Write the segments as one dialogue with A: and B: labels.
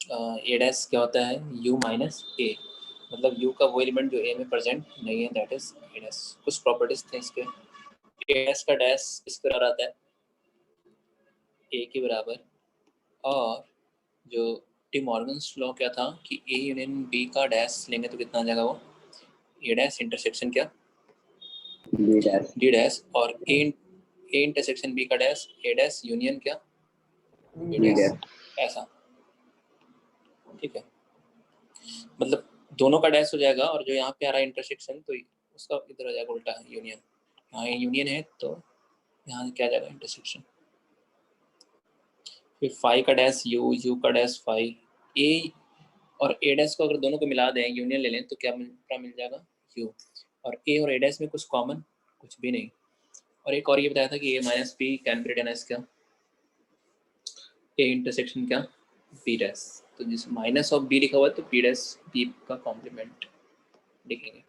A: ए dash क्या होता है, यू माइनस ए, मतलब यू का वो एलिमेंट जो ए में प्रेजेंट नहीं है, दैट इज ए डैश। कुछ प्रॉपर्टीज थे इसके। ए डैश का डैश किसके बराबर आता है, ए के बराबर। और जो डी मॉर्गन्स लॉ क्या था कि ए यूनियन बी का डैश लेंगे तो कितना आ जाएगा, वो ए डैश इंटरसेक्शन क्या, डी डैश, और ए इंटरसेक्शन बी का डैश ए डैश यूनियन क्या, बी डैश, ऐसा। ठीक है, मतलब दोनों का डैश हो जाएगा, और जो यहाँ पे आ रहा है इंटरसेक्शन, तो उसका इधर हो जाएगा उल्टा, यूनियन। यहाँ यूनियन है तो यहाँ क्या आ जाएगा, इंटरसेक्शन। फिर फाई का डैश यू, यू का डैश फाई, ए और ए डैश को अगर दोनों को मिला दें, यूनियन ले लें, तो क्या मिल जाएगा, यू। और ए और ए डैश में कुछ कॉमन कुछ भी नहीं। और एक और ये बताया था कि A minus B can be written as क्या, ए इंटरसेक्शन क्या, बी डैश। तो जिस माइनस ऑफ बी लिखा हुआ है तो बी डैश बी का कॉम्प्लीमेंट लिखेंगे।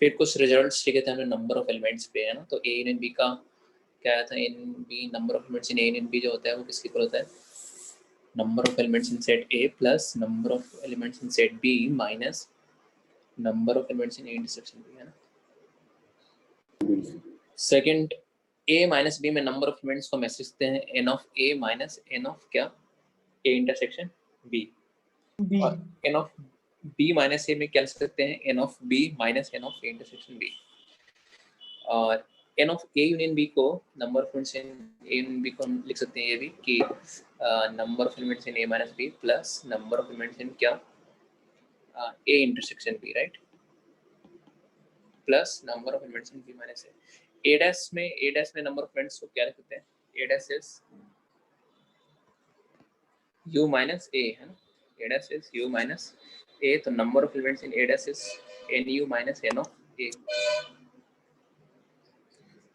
A: फिर कुछ रिजल्ट्स लिखे थे हमने नंबर ऑफ एलिमेंट्स पे, है ना। तो ए इन बी का क्या आया था, in B number of elements in A in B जो होता है वो किसके इक्वल होता है, number of elements in set A plus number of elements in set B minus number of elements in A intersection B, है ना। Second, A minus B में नंबर ऑफ एलिमेंट्स को मैसेज करते हैं N of A minus N of क्या, A intersection B. और N of B minus A में क्या लिख सकते हैं, N of B minus N of A intersection B. और N of A union B को number of elements in A union B को हम लिख सकते हैं ये भी कि number of elements in A minus B plus number of elements in क्या, A intersection B, right, plus number of elements in B minus A. A dash में नंबर ऑफ एलिमेंट्स को क्या लिख सकते हैं, A dash is U minus A, है ना, A dash is U minus A, तो number of elements in A dash is N U minus N of A.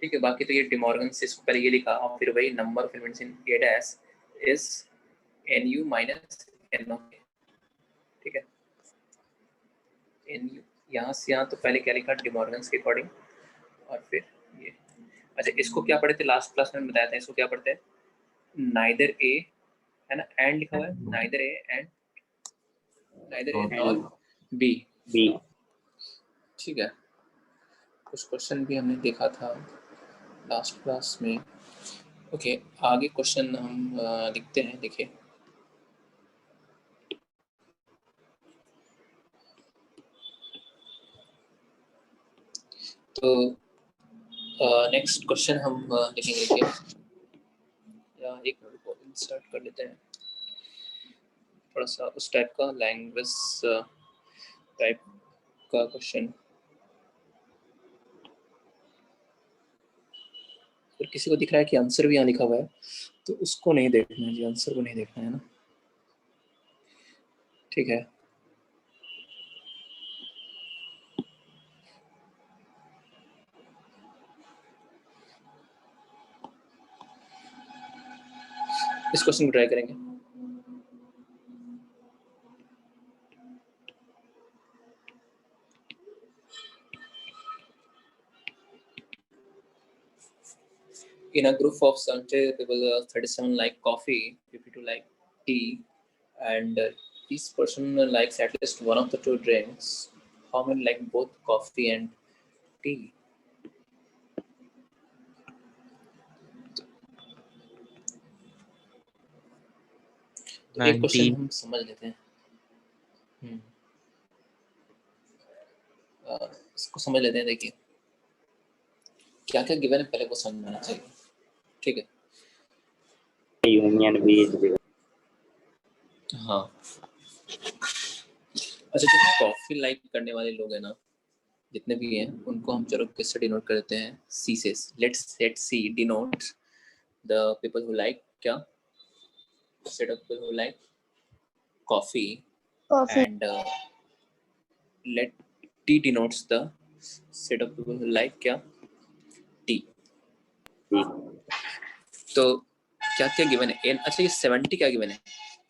A: ठीक है, बाकी तो ये डिमॉर्गन से इसको पहले ये लिखा, और फिर वही number of elements in A dash is N U minus N of A. ठीक है, एन यू यहाँ से यहाँ तो पहले क्या लिखा डिमॉर्गन के अकॉर्डिंग, और फिर ये। अच्छा, इसको क्या पढ़ते थे लास्ट क्लास में बताया था, इसको क्या पढ़ते हैं, नाइदर ए, है ना, एंड लिखा हुआ है, neither A and neither A nor be. ठीक है, कुछ क्वेश्चन भी हमने देखा था लास्ट क्लास में। ओके, आगे क्वेश्चन हम लिखते हैं, देखिए। तो नेक्स्ट क्वेश्चन हम लिखेंगे, देखिए, या एक मिनट को इंसर्ट कर लेते हैं थोड़ा सा उस टाइप का लैंग्वेज टाइप का क्वेश्चन। फिर किसी को दिख रहा है कि आंसर भी यहाँ लिखा हुआ है, तो उसको नहीं देखना है जी, आंसर को नहीं देखना है ना। ठीक है, इस क्वेश्चन को ट्राई करेंगे। In a group of 70 people, 37 like coffee, 52 like tea, and each person likes at least one of the two drinks. How many like both coffee and tea? तो एक क्वेश्चन हम समझ लेते हैं। इसको समझ लेते हैं, देखिए क्या क्या गिवन है पहले वो समझना चाहिए। ठीक है,
B: यूनियन भी,
A: हाँ। अच्छा, जो कॉफी लाइक करने वाले लोग हैं ना, जितने भी हैं, उनको हम चलो किससे डिनोट करते हैं, सी से। Let's see denotes the people who like क्या, set of people who like coffee. And let T denotes the set of people who like क्या, tea. तो क्या क्या गिवन है, अच्छा ये 70 क्या गिवन है,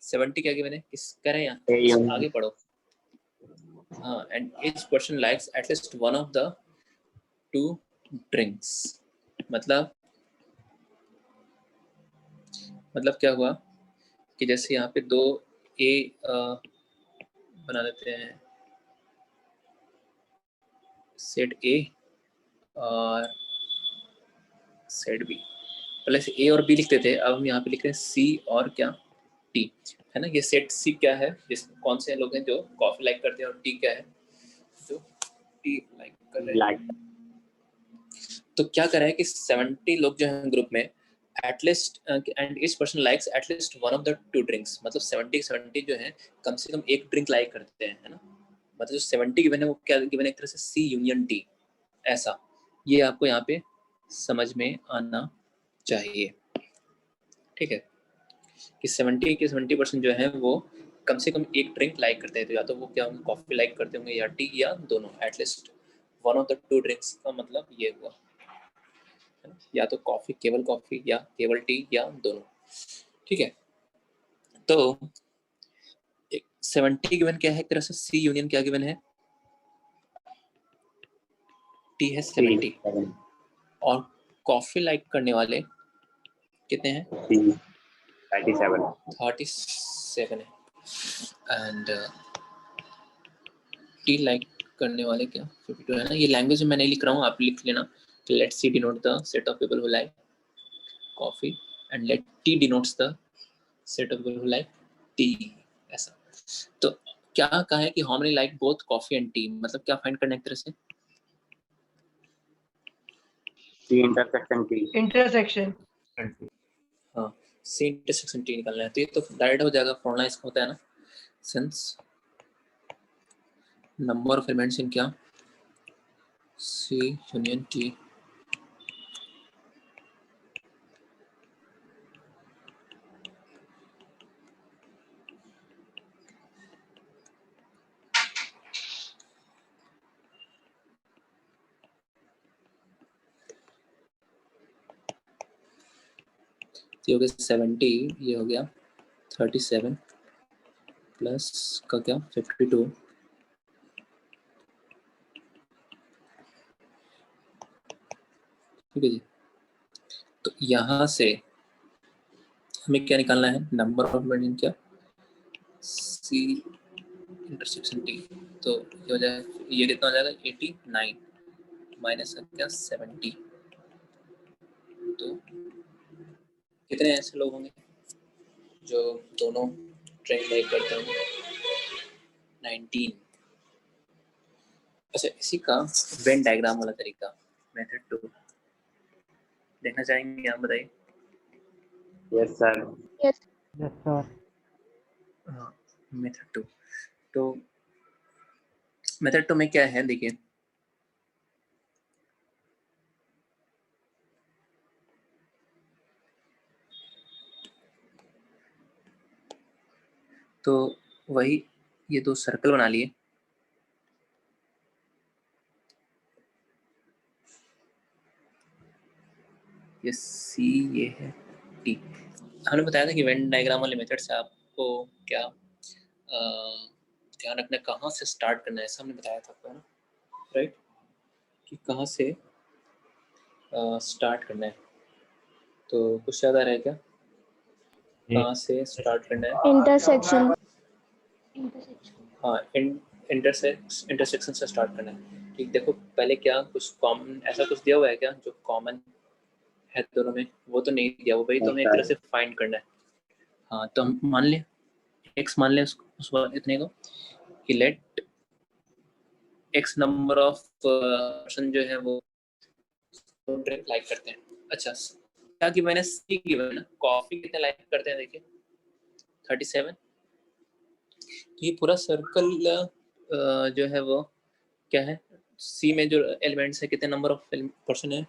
A: 70 क्या गिवन है, किस करें यहाँ आगे पढ़ो। हाँ, and each person likes at least one of the two drinks। मतलब क्या हुआ कि जैसे यहाँ पे दो ए बना लेते हैं सेट ए और सेट बी। पहले से ए और बी लिखते थे, अब हम यहाँ पे लिख रहे हैं सी और क्या टी, है ना। ये सेट सी क्या है, जिस कौन से लोग हैं जो कॉफी लाइक करते हैं, और टी क्या है जो टी लाइक कर रहे हैं। तो क्या करा है कि 70 लोग जो हैं ग्रुप में at least and each person likes at least one of the two drinks, मतलब 70 जो है कम से कम एक ड्रिंक लाइक करते हैं, है ना। मतलब जो 70 गिवन है वो क्या गिवन है, एक तरह से सी यूनियन टी, ऐसा। ये आपको यहाँ पे समझ में आना चाहिए, ठीक है, कि 70% जो है वो कम से कम एक ड्रिंक लाइक करते हैं। तो या तो वो क्या कॉफी लाइक करते होंगे या टी, या दोनों, at least one of the two drinks का मतलब ये हुआ, है ना? या तो कॉफी, केवल कॉफी, या केवल टी, या दोनों, ठीक है। तो 70 गिवन क्या है, एक तरह से सी यूनियन क्या गिवन है, टी है 70, और कॉफी लाइक करने वाले कितने हैं, 37 है, एंड टी लाइक करने वाले क्या 52 है ना। ये लैंग्वेज में मैं नहीं लिख रहा हूँ, आप लिख लेना। Let see denote the set of people who like coffee and let T denotes the set of people who like T, ऐसा। तो क्या कहा है कि how many like both coffee and T, मतलब क्या फाइंड करना है एक तरह से,
B: सी इंटरसेक्शन टी,
C: इंटरसेक्शन,
A: हाँ सी इंटरसेक्शन टी निकालना है। तो ये तो डायरेक्ट हो जाएगा, फॉर्मूला इसका होता है ना, since number of elements in क्या सी यूनियन टी, ये हो गया 70, ये हो गया 37 प्लस का क्या 52, ठीक है जी। तो यहाँ से हमें क्या निकालना है, नंबर ऑफ एलिमेंट क्या सी इंटरसेक्शन टी। तो ये हो जाएगा, ये कितना हो जाएगा 89 माइनस क्या 70। तो कितने ऐसे लोग होंगे जो दोनों ट्रेन लाइक करते होंगे, 19। अच्छा, इसी का वेन डायग्राम वाला तरीका मेथड 2 देखना चाहेंगे आप, बताइए।
B: Yes sir,
C: yes sir.
A: हाँ, मेथड 2। तो मेथड 2 में क्या है, देखिए तो वही ये दो सर्कल बना लिए, ये सी ये है टी। हमने बताया था कि वेन डायग्राम वाले मेथड से आपको क्या ध्यान रखना, कहाँ से स्टार्ट करना है, ऐसा हमने बताया था आपको, है ना, राइट, कि कहाँ से स्टार्ट करना है। तो कुछ याद आ रहा है क्या, कहाँ से स्टार्ट करना है?
C: इंटरसेक्शन,
A: हाँ, इंटरसेक्शन से स्टार्ट करना है। ठीक, देखो पहले क्या कुछ कॉमन ऐसा कुछ दिया हुआ है क्या जो कॉमन है दोनों में, वो तो नहीं दिया, वो भाई तो हमें एक तरह से फाइंड करना है। हाँ, तो हम मान लें x, मान लें उस इतने को कि let x number of person जो है वो ड्रिंक लाइक करते हैं। अच्छा, क्या कि मैंने सी की ना, कॉफी कितने लाइक करते हैं, देखिए 37। तो ये पूरा सर्कल जो है वो क्या है, सी में जो एलिमेंट्स है, कितने नंबर ऑफ पर्सन है,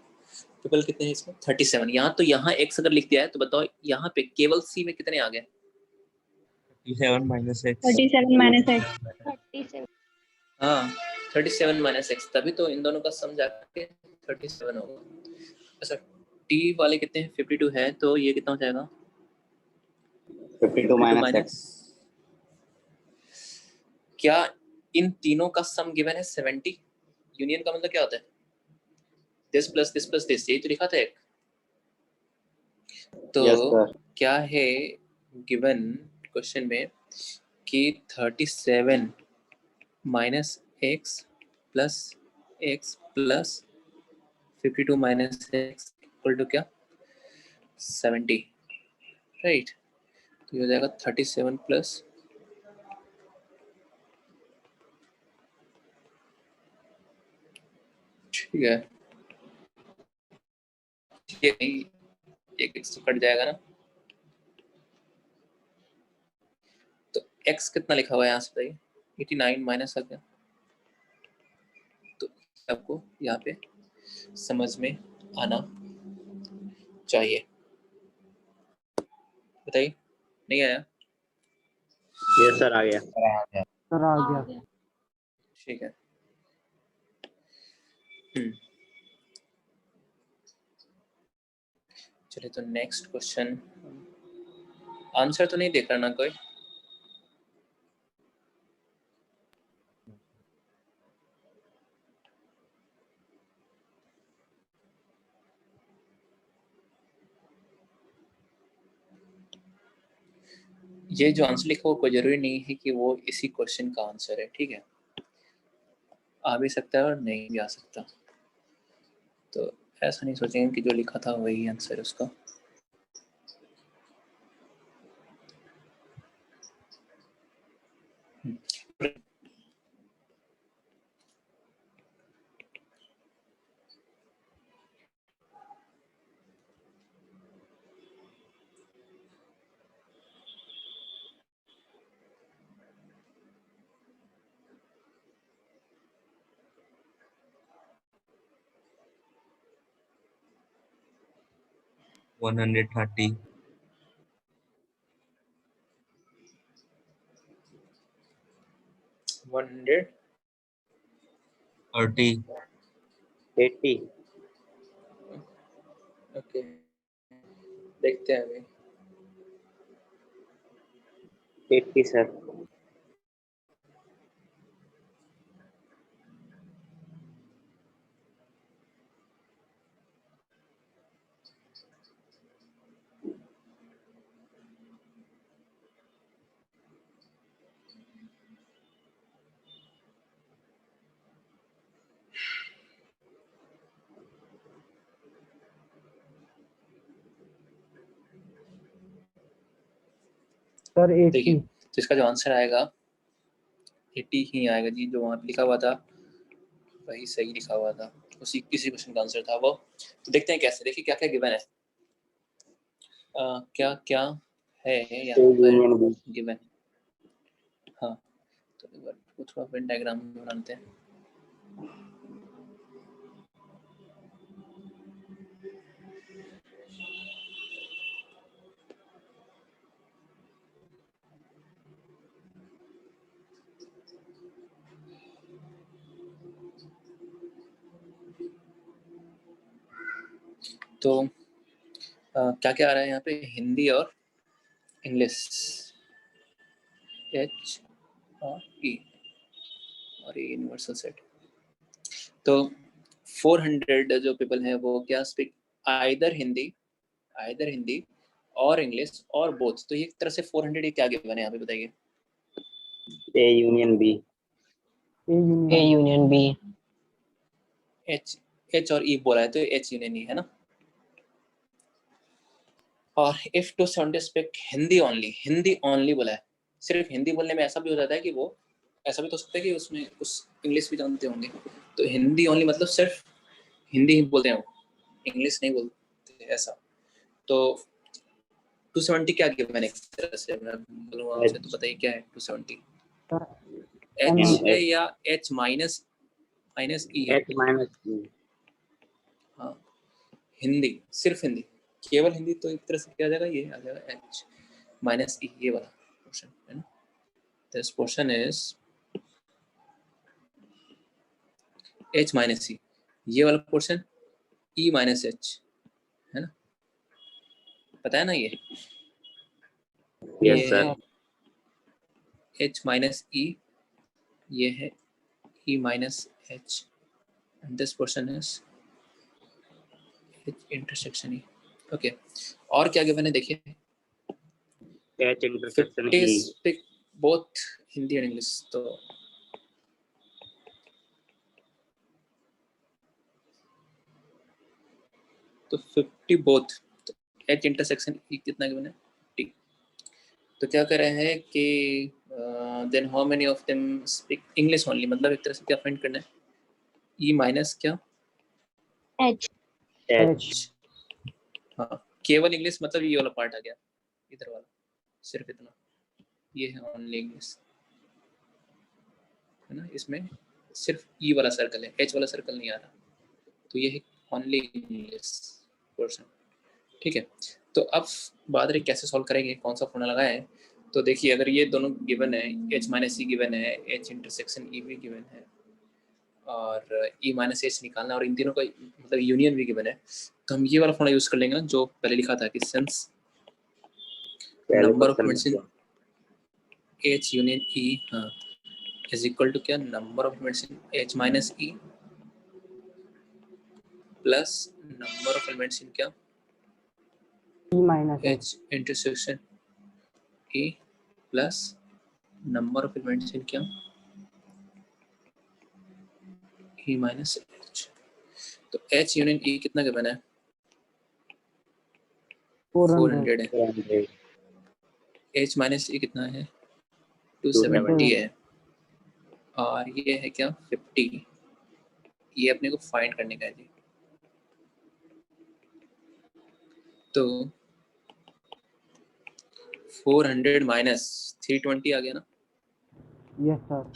A: पीपल कितने हैं इसमें 37। यहाँ तो यहाँ x अगर लिख दिया है तो बताओ यहाँ पे केवल सी में कितने आ गए,
D: 37 minus x.
C: 37 minus x, 37।
A: हाँ 37 माइनस एक्स, तभी तो इन दोनों का सम जाके 37 होगा। अच्छा, टी वाले कितने हैं 52 है, तो ये कितना हो जाएगा
B: 52 माइनस एक्स।
A: क्या इन तीनों का सम गिवन है 70? यूनियन का मतलब क्या होता है, this plus this plus this, यही तो लिखा था एक। तो
B: Yes, sir.
A: क्या है गिवन क्वेश्चन में कि 37 minus x plus 52 minus x equal to क्या 70, राइट। तो ये हो जाएगा 37 प्लस ठीक है, ये नहीं, एक एक्स तो कट जाएगा ना, तो एक्स कितना लिखा हुआ है यहाँ से बताइए 89 माइनस आ गया, तो आपको यहाँ पे समझ में आना चाहिए, बताइए नहीं आया?
B: यस सर आ गया।
C: सर आ गया।
A: ठीक है। चलिए तो नेक्स्ट क्वेश्चन, आंसर तो नहीं देख रहा ना कोई? ये जो आंसर लिखा हो कोई जरूरी नहीं है कि वो इसी क्वेश्चन का आंसर है, ठीक है, आ भी सकता है और नहीं भी आ सकता, तो ऐसा नहीं सोचेंगे कि जो लिखा था वही आंसर है उसका।
D: One hundred 30.
A: 100
D: 30.
B: 80।
A: ओके, देखते हैं अभी।
B: 80 सर।
C: सर 80।
A: देखिए तो इसका जो आंसर आएगा 80 ही आएगा जी, जो वहाँ पे लिखा हुआ था वही सही लिखा हुआ था, उसी किसी क्वेश्चन का आंसर था वो। तो देखते हैं कैसे, देखिए क्या क्या गिवन है, क्या क्या है
B: ए
A: यहाँ
B: यूनियन
A: पर
B: बी।
A: गिवन। हाँ तो एक बार वो थोड़ा वेन डायग्राम बनाते हैं। तो क्या क्या आ रहा है यहाँ पे, हिंदी और इंग्लिश, एच और ई, और ये यूनिवर्सल सेट। तो 400 जो पीपल हैं वो क्या स्पीक आइदर हिंदी और इंग्लिश और बोथ, तो ये एक तरह से 400 ये क्या गिवन है यहाँ पे बताइए?
B: A union B.
C: A union B.
A: H और ई बोला है तो एच यूनियन ई है ना। और if two seventy speak Hindi only बोला है, सिर्फ हिंदी बोलने में ऐसा भी हो जाता है कि वो ऐसा भी तो हो सकता है कि उसमें कुछ इंग्लिश भी जानते होंगे, तो हिंदी ओनली मतलब सिर्फ हिंदी ही बोलते हैं वो, इंग्लिश नहीं बोलते ऐसा। तो 270 क्या गिवन है एक तरह से मैं बोलूँ आपसे, तो बताइए क्या है 270? एच है या एच माइनस ई है?
B: एच माइनस ई।
A: हाँ हिंदी, सिर्फ हिंदी, केवल हिंदी, तो एक तरह से क्या आ जाएगा, ये आ जाएगा एच माइनस ई, ये वाला पोर्शन है ना। This portion is H minus E, ये वाला पोर्शन ई माइनस एच है ना, पता है ना ये
B: yes sir.
A: H minus E, ये है E minus H, and this portion is H intersection E. Okay, और क्या गिवन है देखिए,
B: H intersection E.
A: Both Hindi and English. तो तो 50 बोथ, तो एच इंटरसेक्शन ई कितना गिवन है 50। तो क्या कर रहे हैं कि then how many of them speak English only, मतलब एक तरह से क्या फाइंड करना है, ई माइनस क्या
E: H.
C: एच।
A: हाँ केवल इंग्लिश, मतलब ये वाला पार्ट आ गया इधर वाला, सिर्फ इतना, ये है ओनली इंग्लिश, है ना, इसमें सिर्फ ई वाला सर्कल है, एच वाला सर्कल नहीं आ रहा, तो ये है ओनली इंग्लिश पोर्शन। ठीक है, तो अब बात रही कैसे सॉल्व करेंगे, कौन सा फॉर्मूला लगाएं। तो देखिए अगर ये दोनों गिवन है, एच माइनस ई गिवन है, एच इंटरसेक्शन ई भी गिवन है, और ई माइनस एच निकालना, और इन तीनों का मतलब यूनियन भी गिवन है, तो हम ये वाला फॉर्मूला यूज कर लेंगे ना जो पहले लिखा था कि since number of elements in H union E, हाँ, इज इक्वल टू क्या, number of elements in H minus E plus number of elements in क्या
C: E minus H.
A: H intersection E plus number of elements in क्या E minus H. तो H union E कितना given है 400 है,
B: 400
A: H minus ई कितना है
B: 270
A: 270 है, और ये है क्या 50, ये अपने को फाइंड करने का है जी। तो 400 माइनस 320 आ गया ना,
C: यस सर।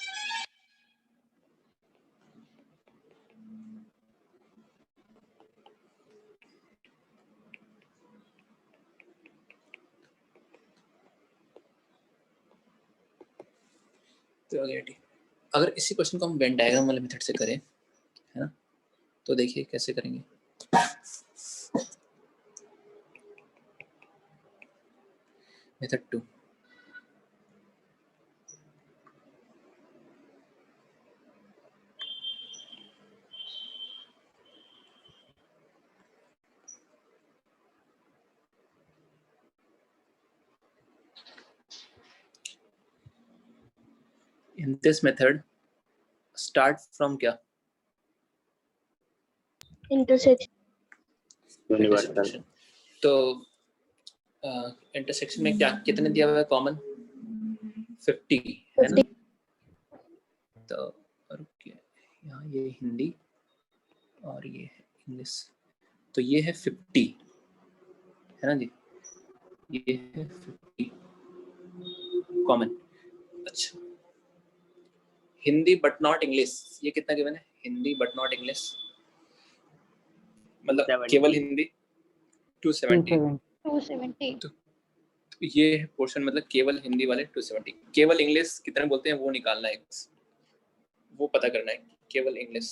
A: तो आ गया ठीक। अगर इसी क्वेश्चन को हम वेन डायग्राम वाले मेथड से करें, है ना, तो देखिए कैसे करेंगे। Method 2, in this method start from क्या
E: Intersection.
B: यूनिवर्सल।
A: तो इंटरसेक्शन में क्या कितने दिया हुआ है कॉमन 50 है ना, तो और क्या यहाँ ये हिंदी और ये है इंग्लिश, तो ये है 50 है ना जी, ये है 50 कॉमन। अच्छा हिंदी बट नॉट इंग्लिश, ये कितना गिवन है हिंदी बट नॉट इंग्लिश, मतलब
B: 70
A: केवल हिंदी 270,
E: 270.
A: तो ये है पोर्शन, मतलब केवल हिंदी वाले 270, केवल इंग्लिश कितने बोलते हैं वो निकालना है, वो पता करना है, केवल English,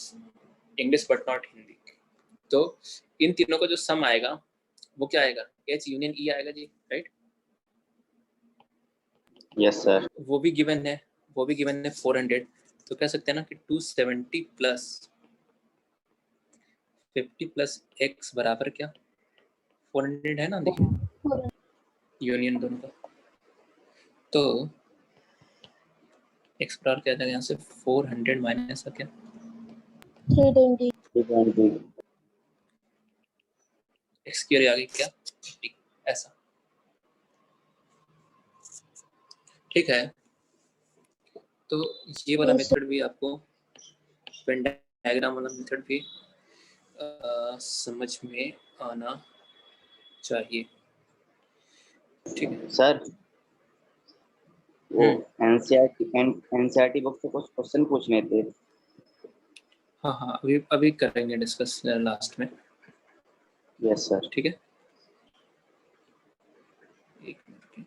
A: English but not Hindi. तो इन तीनों का जो सम आएगा वो क्या आएगा एच यूनियन ई आएगा जी, राइट,
B: यस सर।
A: वो भी गिवन है, वो भी गिवन है 400, तो कह सकते हैं ना कि 270 प्लस 50 प्लस एक्स बराबर क्या 400 है ना, देखिए यूनियन दोनों का, तो एक्स बराबर क्या जाएगा यहाँ से 400 माइनस का क्या
E: 320.
B: 320
A: एक्स की आ गई क्या 50, ऐसा ठीक है। तो ये वाला
E: Yes, sir.
A: मेथड भी आपको वेन डायग्राम वाला मेथड भी समझ में आना चाहिए, ठीक है।
B: सर वो एनसीईआरटी बुक से कुछ क्वेश्चन पूछने थे।
A: हाँ हाँ अभी अभी करेंगे डिस्कस लास्ट में,
B: यस सर।
A: ठीक है, एक मिनट की।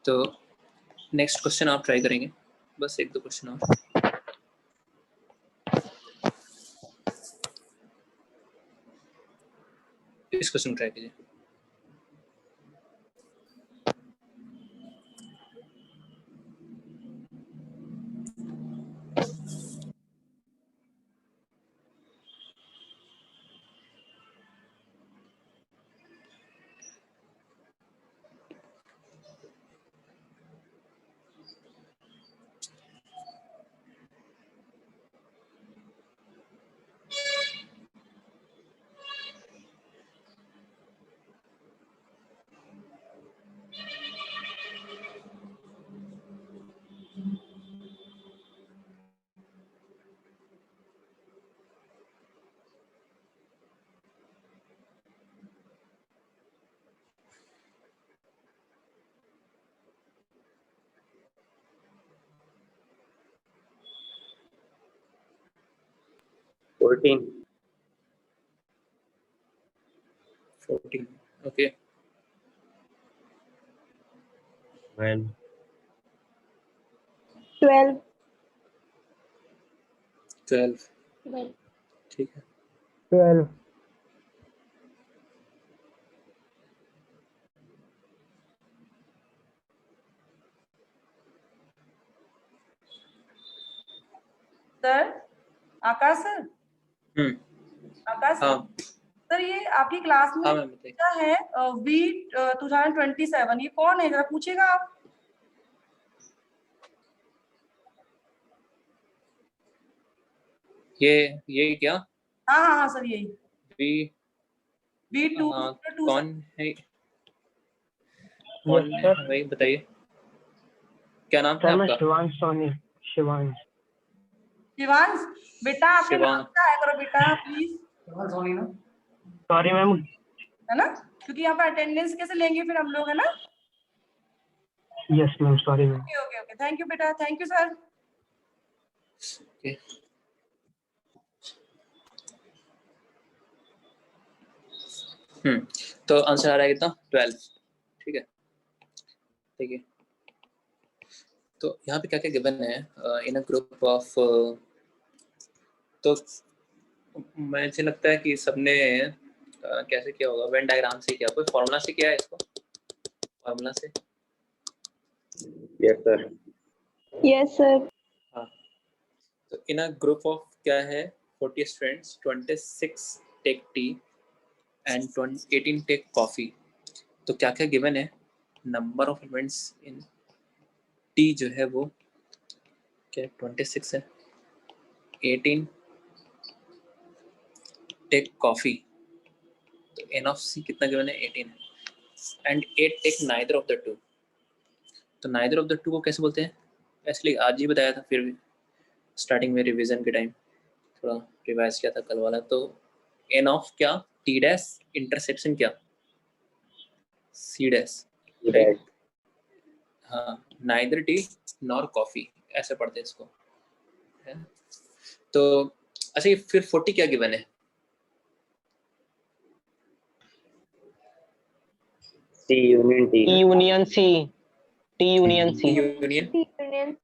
A: तो नेक्स्ट क्वेश्चन आप ट्राई करेंगे, बस एक दो क्वेश्चन और। इस क्वेश्चन ट्राई कीजिए।
B: 14.
A: 14. Okay.
D: 12.
E: 12.
A: 12.
E: 12.
A: ठीक है.
C: 12.
F: सर, आकाश सर, आकाश सर,
A: हाँ
F: सर ये आपकी क्लास में
A: हाँ मैम बताइए.
F: क्या है वी 2027, ये कौन है जरा पूछेगा आप.
A: ये क्या
F: हाँ हाँ हाँ सर, यही
A: वी
F: वी टू
A: हाँ
F: टू
A: कौन है, कौन
C: Yes,
A: है
C: sir.
A: भाई बताइए, क्या नाम है
C: सर मैं
A: आपका?
C: शिवांश सोनी. शिवांश.
F: शिवांश. बेटा आपके नाम
A: शिवांश.
F: क्या है करो बेटा प्लीज,
C: सॉरी मैम.
F: है ना, क्योंकि यहाँ पर अटेंडेंस कैसे लेंगे फिर हम लोग, है ना.
C: Yes ma'am, sorry ma'am.
F: Okay okay okay, thank you बेटा, थैंक यू सर.
A: Okay. तो आंसर आ रहा है कितना? 12. ठीक है. ठीक है. तो यहाँ पे क्या क्या गिवन है इन अ ग्रुप ऑफ, तो मुझे लगता है कि सबने कैसे किया होगा, वेन डायग्राम से किया, कोई फॉर्मूला से किया है इसको, फॉर्मूला से.
B: Yes, sir.
E: Yes, sir.
A: हाँ. तो इन अ ग्रुप ऑफ क्या है, 40 students, 26 take tea and 18 take coffee. तो क्या क्या गिवन है, number of elements in T जो है वो क्या 26 है, 18 टेक कॉफी, तो एन ऑफ सी कितना गिवन है, 18 है, and 8 take neither of the two. तो नाइदर ऑफ द टू को कैसे बोलते हैं, एक्चुअली आज ही बताया था, फिर भी स्टार्टिंग में रिवीजन के टाइम थोड़ा रिवाइज किया था कल वाला. तो एन ऑफ क्या, टी डैश इंटरसेक्शन क्या, सी डैश, राइट. हाँ, नाइदर टी नॉर कॉफी, ऐसे पढ़ते हैं इसको, है? तो अच्छा, ये फिर 40 क्या गिवन है,
B: C union T.
G: T union C. T union
A: T
G: C.
A: Union,
E: Union.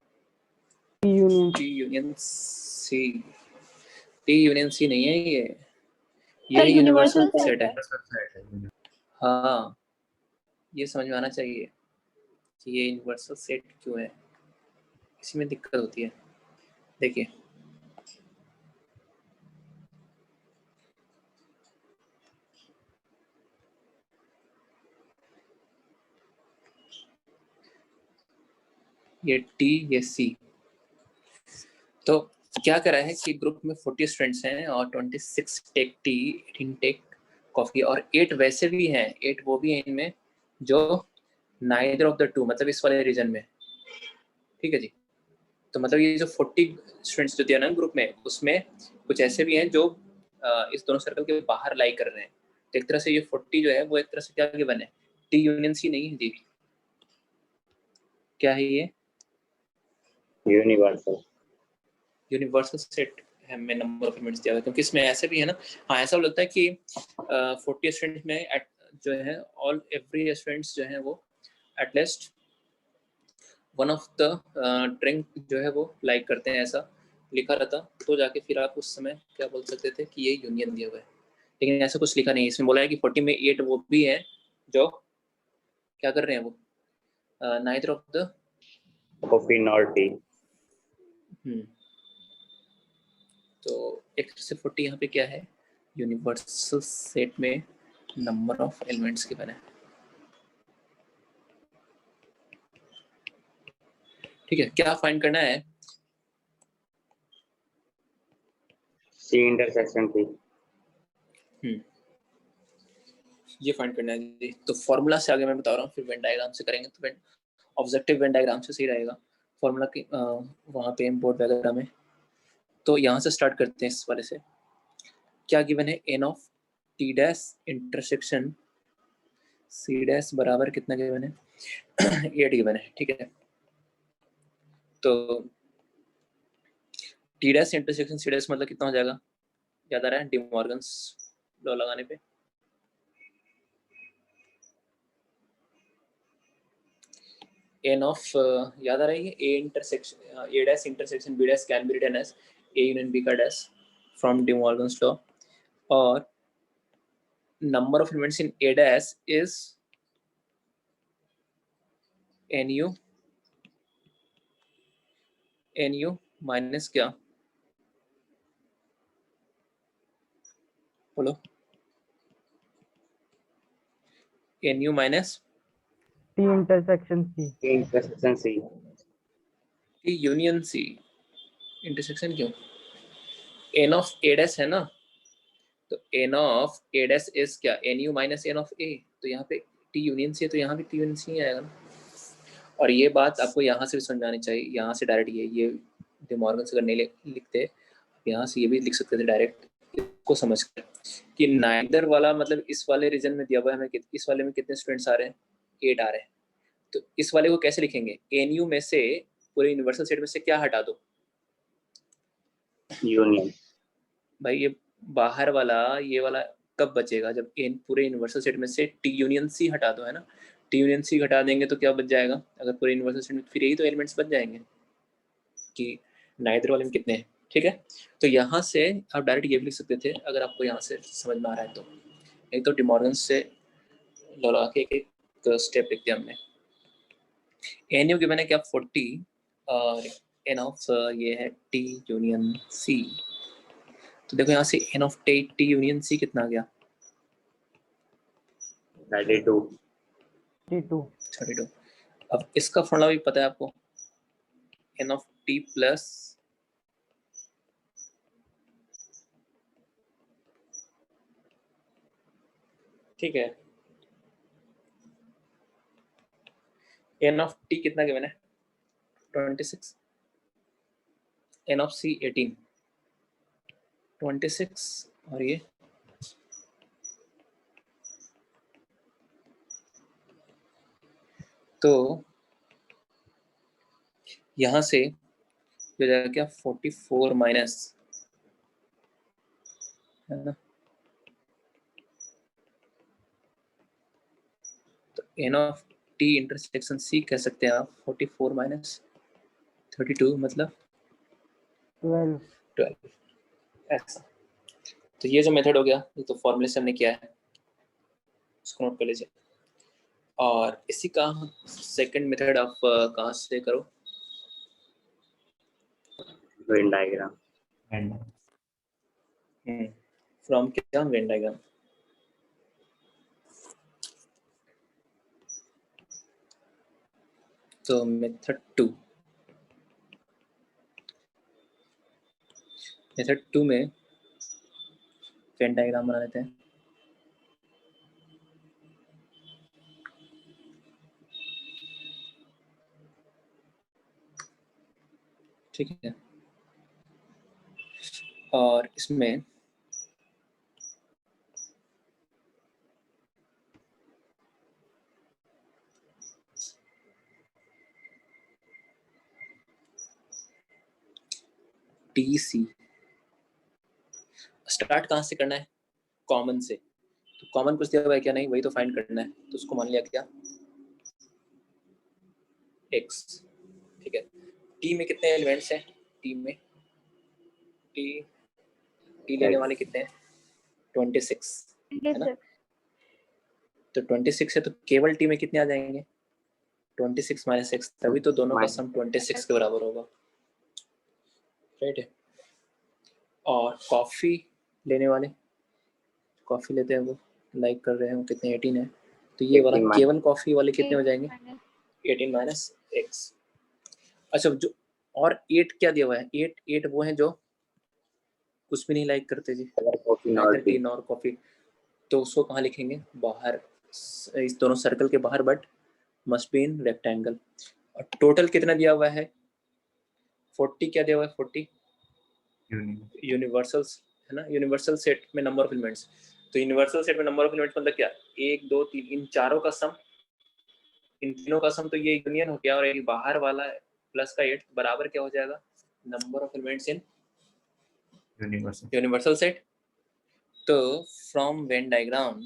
C: Union.
A: T union C, T union C नहीं है ये
E: Sir,
A: universal
E: universal
A: set
E: set.
A: है. हाँ, ये समझ में आना चाहिए कि ये यूनिवर्सल सेट क्यों है, इसी में दिक्कत होती है. देखिए ये टी, ये सी, तो क्या करा है कि ग्रुप में 40 स्टूडेंट्स हैं और 26 टेक टी, 18 टेक कॉफी, और 8 वैसे भी हैं, 8 वो भी हैं इनमें जो नाइदर ऑफ द टू, मतलब इस वाले रीजन में. ठीक है जी. तो मतलब ये जो 40 स्टूडेंट्स जो दिया ना ग्रुप में, उसमें कुछ ऐसे भी हैं जो इस दोनों सर्कल के बाहर लाई कर रहे हैं. तो एक तरह से ये 40 जो है वो एक तरह से क्या गिवन है, टी यूनियन सी नहीं है जी. क्या है ये,
B: Universal.
A: यूनिवर्सल सेट है में नंबर ऑफ एलिमेंट्स दिया हुआ है, क्योंकि इसमें ऐसे भी है ना. हाँ, ऐसा लगता है कि 40 स्टूडेंट्स में जो है ऑल एवरी स्टूडेंट्स जो है वो at least one of the drink जो है वो लाइक करते हैं, ऐसा लिखा रहता तो जाके फिर आप उस समय क्या बोल सकते थे कि ये यूनियन दिया हुआ है. लेकिन ऐसा कुछ लिखा नहीं है. इसमें बोला है कि 40 में 8 वो भी है जो क्या कर रहे हैं, वो neither of the
B: Coffee nor tea.
A: तो एक से 40 यहाँ पे क्या है, यूनिवर्सल सेट में नंबर ऑफ एलिमेंट्स के बने. ठीक है, क्या फाइंड करना है,
B: C intersection T.
A: ये फाइंड करना है जी. तो फॉर्मूला से आगे मैं बता रहा हूँ, फिर वेन डायग्राम से करेंगे. तो ऑब्जेक्टिव वेन डायग्राम से सही रहेगा, फॉर्मूला की वहाँ पे बोर्ड वगैरह में. तो यहाँ से स्टार्ट करते हैं इस वाले से. क्या गिवन है, n of T dash intersection C dash बराबर कितना गिवन है, 8 गिवन है. ठीक है, तो T dash intersection C dash मतलब कितना हो जाएगा, याद आ रहा है डिमॉर्गन्स लॉ लगाने पे? n of याद आ रही है a intersection a dash intersection b dash can be written as a union b का dash from De Morgan's law, और number of elements in a dash is nu minus क्या, बोलो? nu minus
C: T intersection C.
B: A intersection C.
A: t union c intersection क्यों? n of a dash है ना, तो n of a dash is क्या, nu minus n of a, तो यहाँ पे t union c है तो यहाँ भी t union c ही आएगा ना। और ये बात आपको यहाँ से भी समझ में आनी चाहिए, यहाँ से डायरेक्ट ये De Morgan से अगर नहीं लिखते, यहाँ से ये भी लिख सकते थे डायरेक्ट को समझ कर कि नाइदर वाला मतलब इस वाले रीजन में दिया हुआ है हमें, इस वाले में कितने स्टूडेंट्स आ रहे हैं, 8 आ रहे हैं, तो इस वाले को कैसे लिखेंगे, nu में से पूरे यूनिवर्सल सेट में से क्या हटा दो,
B: Union.
A: भाई ये बाहर वाला ये वाला कब बचेगा, जब पूरे यूनिवर्सल सेट में से टी यूनियन सी हटा दो, है ना, टी यूनियन सी हटा देंगे तो क्या बच जाएगा, अगर पूरे यूनिवर्सल सेट में, फिर यही तो एलिमेंट्स बच जाएंगे कि नाइदर वाले में कितने हैं। ठीक है, तो यहाँ से आप डायरेक्ट ये भी लिख सकते थे अगर आपको यहाँ से समझ में आ रहा है तो, एक तो डिमॉर्गन से लगा के एक स्टेप लिख दिया हमने। एन गिवन है क्या 40 और एन ऑफ ये है टी यूनियन सी, तो देखो यहाँ से n of T union C कितना आ गया,
B: 32.
C: 32.
A: अब इसका फॉर्मूला भी पता है आपको, एन ऑफ टी प्लस ठीक है, एन ऑफ टी कितना गिवन है 26, एन ऑफ सी 18, 26 और ये तो यहां से हो जाएगा क्या 44 माइनस, है ना, तो n of T intersection C कह सकते हैं आप 44 माइनस 32 मतलब
C: 12.
A: ऐसा। तो ये जो मेथड हो गया, ये तो फॉर्मूले से हमने किया है, इसको नोट कर लीजिए। और इसी का सेकंड मेथड आप कहाँ से करो,
B: Venn diagram.
A: फ्रॉम क्या, वेन डायग्राम। तो मेथड 2 में वेन डायग्राम बना लेते हैं। ठीक है, और इसमें DC स्टार्ट कहाँ से करना है, कॉमन से, तो कॉमन कुछ दिया हुआ है क्या, नहीं, वही तो फाइंड करना है, तो उसको मान लिया क्या x। ठीक है, T में कितने एलिमेंट्स हैं, T में T लेने वाले कितने हैं 26, है ना, तो 26 है तो केवल T में कितने आ जाएंगे 26 माइनस x, तभी तो दोनों का सम 26 के बराबर होगा, राइट है। और कॉफी लेने वाले, कॉफी लेते हैं वो लाइक कर रहे हैं, वो कितने 18 है, तो ये वाला केवल कॉफी वाले कितने हो जाएंगे 18 माइनस x। अच्छा, जो और 8 क्या दिया हुआ है, 8 वो हैं जो कुछ भी नहीं लाइक करते जी, टी और कॉफी, तो उसको कहाँ लिखेंगे, बाहर, इस दोनों सर्कल के बाहर, but must be in rectangle. और टोटल कितना दिया हुआ है 40, क्या दिया हुआ है 40 यूनिवर्सल्स, है ना, यूनिवर्सल सेट में नंबर ऑफ एलिमेंट्स, तो यूनिवर्सल सेट में नंबर ऑफ एलिमेंट्स मतलब क्या 1 2 3, इन चारों का सम, इन तीनों का सम, तो ये यूनियन हो गया, और एक बाहर वाला प्लस का 8 बराबर क्या हो जाएगा number of elements in universal set, तो फ्रॉम वेन डायग्राम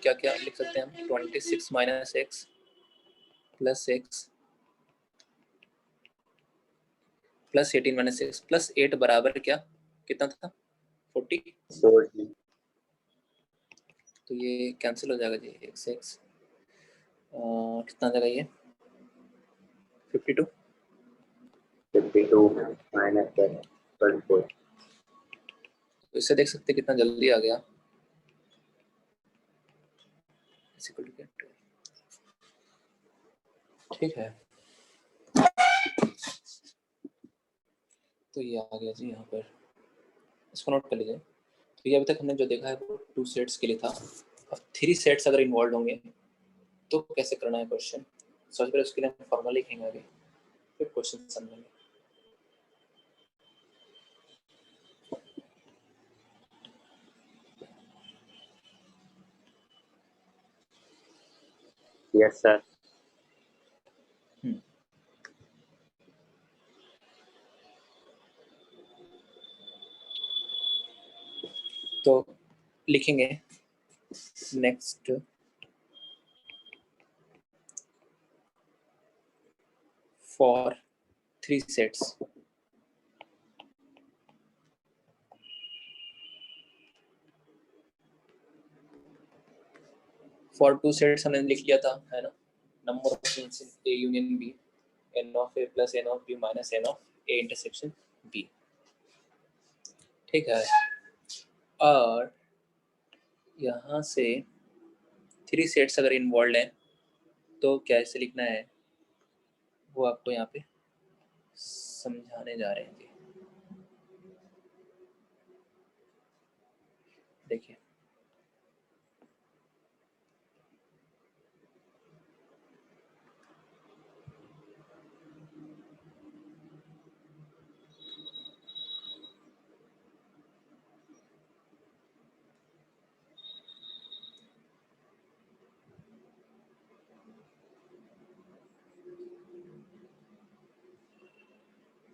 A: क्या क्या लिख सकते हैं हम? 26 minus x plus x plus 18 minus x plus 8 बराबर क्या कितना था? 40। तो ये कैंसिल हो जाएगा जी, एक्स एक्स कितना आ जाएगा ये? 52
B: माइनस 34।
A: तो इससे देख सकते हैं कितना जल्दी आ गया। ठीक है, तो ये आ गया जी यहाँ पर, इसको नोट कर लीजिए। तो ये अभी तक हमने जो देखा है वो 2 सेट्स के लिए था। अब 3 सेट्स अगर इन्वॉल्व होंगे तो कैसे करना है क्वेश्चन, सबसे पहले उसके लिए हम फॉर्मूला लिखेंगे आगे, फिर क्वेश्चन समझेंगे।
B: Yes sir.
A: तो लिखेंगे next for 3 sets for 2 sets हमने लिख लिया था, है ना? Number of sets in A union B, n of A plus n of B minus n of A intersection B। ठीक है, और यहाँ से 3 सेट्स अगर इन्वॉल्व हैं तो कैसे लिखना है वो आपको यहाँ पे समझाने जा रहे हैं जी। देखिए,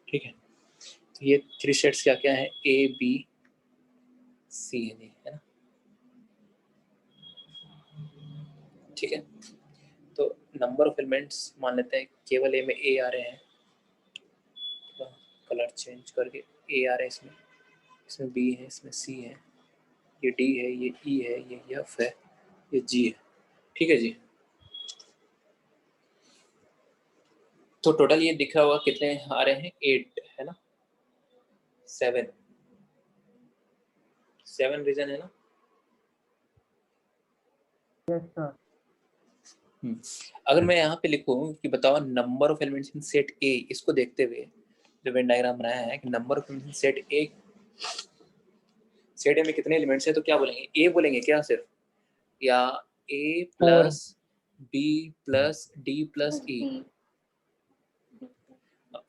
A: ठीक है, तो ये 3 सेट्स क्या क्या है? A B C है जी, है ना? ठीक है, तो नंबर ऑफ एलिमेंट्स मान लेते हैं केवल A में A आ रहे हैं, कलर चेंज करके A आ रहे हैं इसमें, इसमें B है, इसमें C है, ये D है, ये E है, ये F है, ये G है। ठीक है जी, तो टोटल ये दिख रहा होगा कितने आ रहे हैं? 8 है ना? 7 रीजन है ना?
C: Yes sir.
A: अगर मैं यहाँ पे लिखूं कि बताओ number of elements in set ए, इसको देखते हुए जो वेन डायग्राम बनाया है कि number of elements in set ए में कितने एलिमेंट्स हैं, तो क्या बोलेंगे? ए बोलेंगे क्या सिर्फ, या A plus B plus D plus E?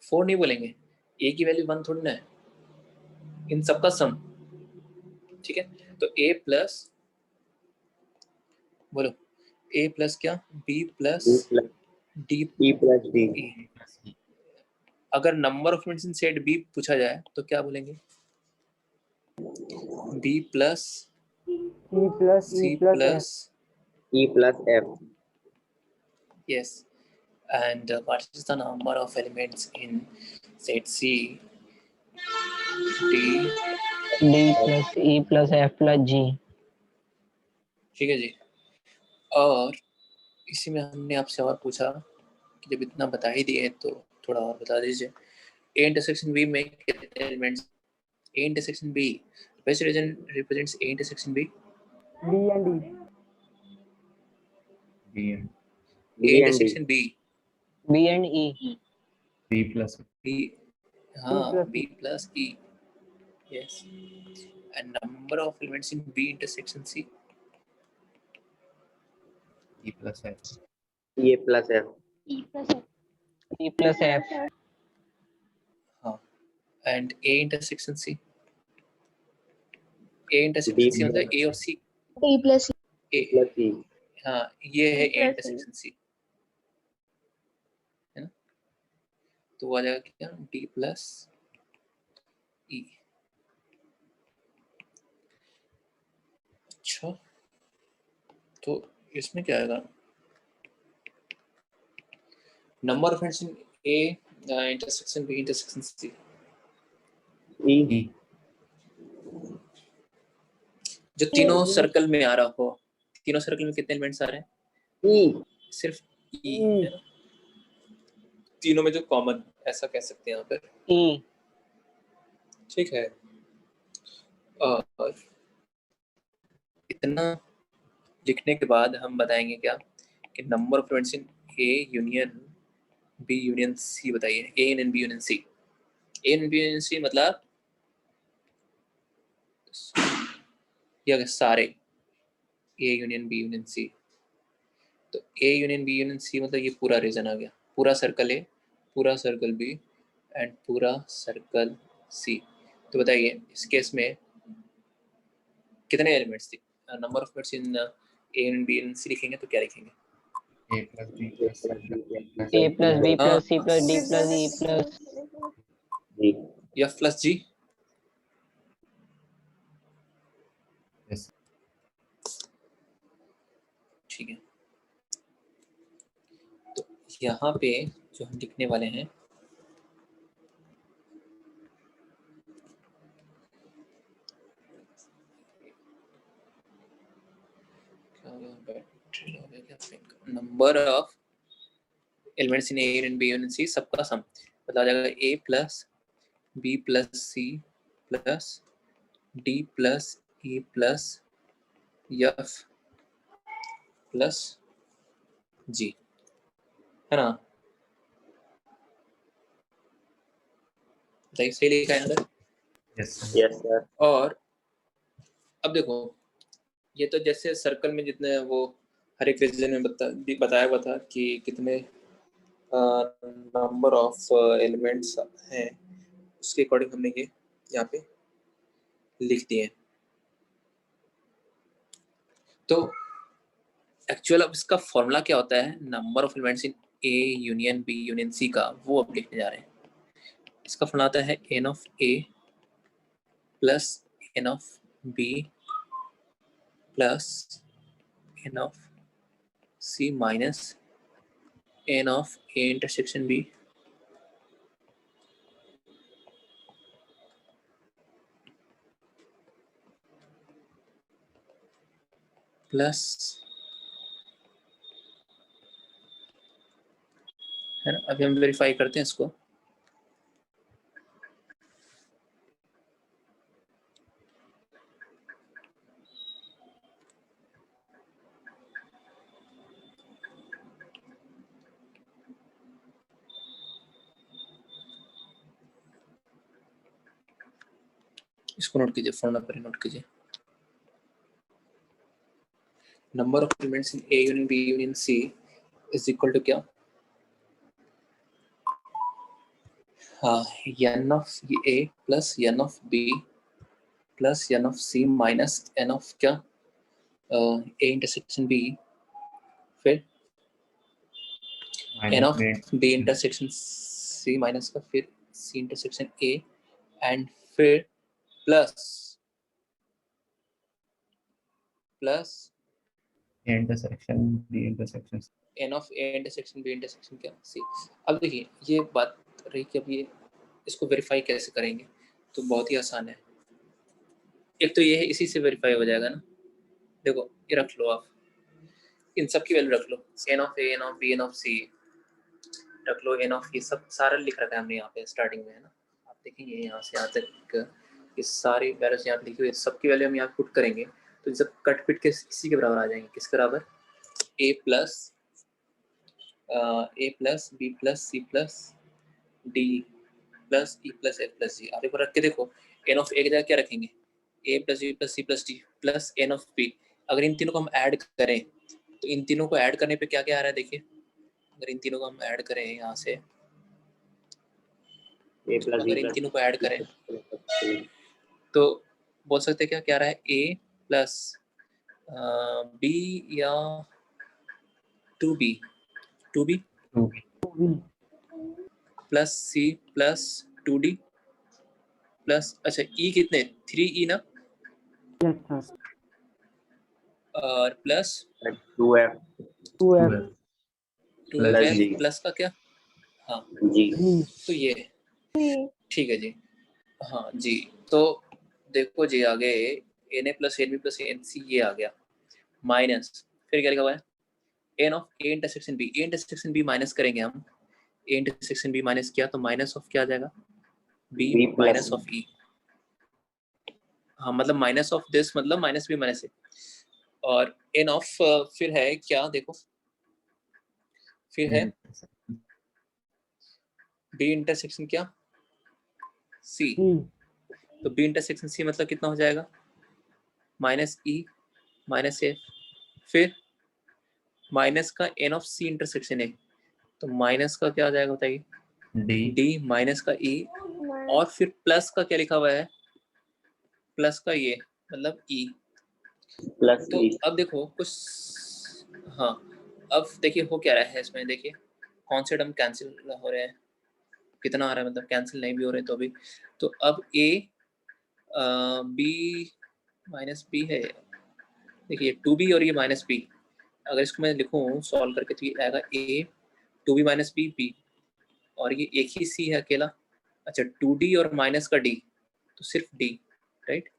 A: 4 नहीं बोलेंगे, ए की वैल्यू 1 थोड़ी ना है, इन सबका सम। ठीक है, तो ए प्लस, बोलो, ए प्लस क्या? B plus D
B: plus D.
A: E. अगर number of elements in set B पूछा जाए तो क्या बोलेंगे? B plus
C: E plus
A: C
C: E plus
A: plus
B: E plus F।
A: yes, and what is the number of elements in set C? D
G: plus E plus F plus G।
A: ठीक है जी, और इसी में हमने आपसे और पूछा कि जब इतना बता ही दिए तो थोड़ा और बता दीजिए। A intersection B में कितने elements? A intersection B, which region represents A intersection B?
C: D and E.
D: B and
A: A intersection B,
G: B and E।
D: B plus
A: B, हाँ,
C: plus
A: B plus E, yes, and number of elements in B intersection C?
D: E plus F।
B: E plus F।
G: E plus F।
A: हाँ, and A intersection C? A intersection C मतलब A और C?
E: E plus
A: A,
B: plus E।
A: हाँ, ये है A
E: plus E।
A: intersection C। तो वो आ जाएगा क्या, D प्लस E। अच्छा, तो इसमें क्या आएगा, number of friends in A intersection B intersection C।
B: E
D: E
A: जो तीनों सर्कल में आ रहा हो, तीनों सर्कल में कितने एलिमेंट्स आ रहे हैं,
B: E
A: सिर्फ E है ना, तीनों में जो कॉमन, ऐसा कह सकते हैं यहाँ पर,
G: E
A: ठीक है। और इतना लिखने के बाद हम बताएंगे क्या कि number of elements in A union B union C बताइए, A union B union C। A union B union C मतलब ये सारे A union B union C। तो A union B union C मतलब ये पूरा रीजन आ गया, पूरा सर्कल A, पूरा सर्कल B एंड पूरा सर्कल C। तो बताइए इस केस में कितने एलिमेंट्स थे, number of elements in A union B union C लिखेंगे तो क्या लिखेंगे,
D: A plus B plus C plus
G: A plus B
A: हाँ,
G: plus C plus D plus E plus
B: G
A: F plus G।
D: yes
A: ठीक है, तो यहाँ पे जो हम लिखने वाले हैं, number of elements in A union B union C सबका सम मतलब आ जाएगा A plus B plus C plus D plus E plus F plus G, है ना, सही लिखा है यहाँ पर।
D: yes sir.
B: yes sir
A: और अब देखो, ये तो जैसे सर्कल में जितने वो हर एक रीजन में बताया हुआ था कि कितने नंबर ऑफ एलिमेंट्स हैं, उसके अकॉर्डिंग हमने ये यहाँ पे लिख दिए। तो एक्चुअल अब इसका फॉर्मूला क्या होता है, number of elements in A union B union C का, वो अब लिखने जा रहे हैं। इसका फॉर्मूला आता है n of A plus n of B plus n of C minus n of A intersection B plus, है ना, अभी हम वेरीफाई करते हैं इसको। इसको नोट कीजिए, फॉर्मूला पर नोट कीजिए, number of elements in A union B union C is equal to क्या, हाँ, n of A plus n of B plus n of C minus n of क्या, A इंटरसेक्शन B, फिर n
D: minus
A: of
D: B
A: B intersection C minus का, फिर C intersection A and फिर plus
D: A intersection B intersection C.
A: n of A intersection B intersection क्या C। अब देखिए ये बात रही कि अब ये इसको वेरीफाई कैसे करेंगे, तो बहुत ही आसान है। एक तो ये है, इसी से वेरीफाई हो जाएगा ना, देखो ये रख लो आप, इन सब की वैल्यू रख लो, n of A n of B n of C रख लो, n ऑफ, ये सब सारा लिख रखा है हमने यहाँ पे स्टार्टिंग में, है ना, आप देखेंगे यहाँ से यहाँ तक ये सारी वैल्यूज यहाँ लिखी हुई, सबकी वैल्यू हम यहाँ पुट करेंगे तो सब कट पिट के इसी के बराबर आ जाएंगे, किसके बराबर, A plus B plus C plus D plus E plus F plus G। आप एक बार रख के देखो, n ऑफ A की जगह क्या रखेंगे, A plus B plus C plus D plus n of B। अगर इन तीनों को हम ऐड करें तो इन तीनों को ऐड करने पे क्या क्या आ रहा है, देखिए अगर इन तीनों को हम ऐड करें यहाँ से,
B: A plus B
A: अगर इन
B: plus
A: तीनों को ऐड करें
B: C
A: तो बोल सकते हैं क्या क्या आ रहा है, A प्लस B या 2B
D: 2B
A: plus C plus 2d plus, अच्छा ई कितने 3e ना,
C: Yes, sir.
A: और plus
B: 2f
C: 2F
A: 2f
B: plus G
A: plus का क्या, हाँ
B: जी
C: G.
A: तो ये ठीक है जी, हाँ जी। तो देखो जी आगे n A plus n B plus n C ये आ गया, माइनस फिर क्या लिखा हुआ है, n of A intersection B, A intersection B minus करेंगे हम, ए इंटरसेक्शन बी माइनस किया तो माइनस ऑफ क्या आ जाएगा, B
B: b plus
A: minus of E, हाँ मतलब माइनस ऑफ दिस मतलब माइनस बी माइनस ए, और एन ऑफ फिर है क्या देखो, फिर है बी इंटरसेक्शन क्या सी,
C: C.
A: तो बी इंटरसेक्शन सी मतलब कितना हो जाएगा, माइनस ई माइनस ए, फिर माइनस का n of C intersection A, तो माइनस का क्या आ जाएगा बताइए, डी माइनस का ई, और फिर प्लस का क्या लिखा हुआ है, प्लस का ये मतलब ई।
B: प्लस
A: तो
B: e
A: अब देखो कुछ, हाँ अब देखिए हो क्या रहा है इसमें, देखिए कौन से टर्म कैंसिल हो रहे हैं, कितना आ रहा है मतलब कैंसिल नहीं भी हो रहे तो अभी, तो अब ए बी माइनस बी है, देखिए 2b और ये माइनस बी, अगर इसको मैं लिखूँ सॉल्व करके तो ये आएगा ए 2b माइनस बी बी, और ये एक ही सी है अकेला, अच्छा 2d और माइनस का d तो सिर्फ d, राइट,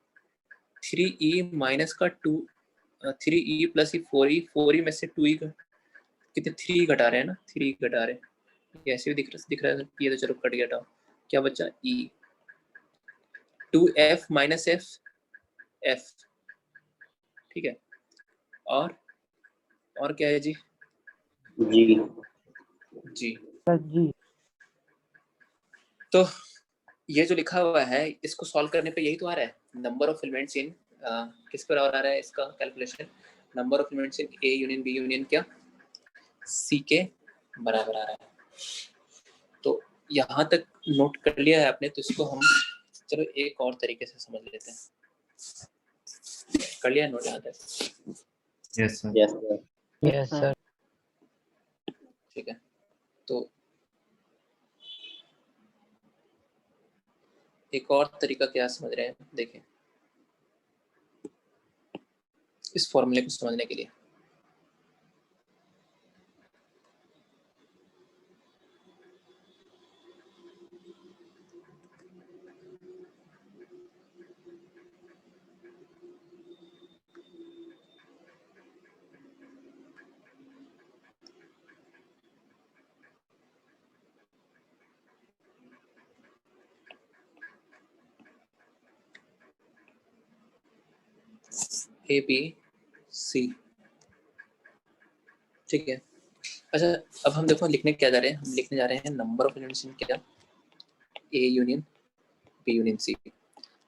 A: 3e माइनस का 2 3e प्लस 4e में से 2e कितने 3 घटा रहे हैं ना, 3 घटा रहे हैं, ये ऐसे भी दिख रहा है ये तो चलो कट गया था, क्या बचा e 2f minus F F, ठीक है, और क्या है जी,
B: जी
A: जी।
C: Plus G.
A: तो ये जो लिखा हुआ है इसको सॉल्व करने पे यही तो आ रहा है, नंबर ऑफ एलिमेंट्स इन किस पर आ रहा है इसका calculation, number of elements in A union B union क्या सी के बराबर आ रहा है। तो यहाँ तक नोट कर लिया है आपने, तो इसको हम चलो एक और तरीके से समझ लेते हैं, कर लिया नोट यहाँ तक,
D: yes sir,
B: yes sir
G: Yes, sir.
A: ठीक है। तो एक और तरीका क्या समझ रहे हैं, देखें इस फॉर्मूले को समझने के लिए, ए बी सी, ठीक है। अच्छा अब हम देखो लिखने क्या जा रहे हैं, हम लिखने जा रहे हैं नंबर ऑफ एलिमेंट्स इन क्या A union B union C.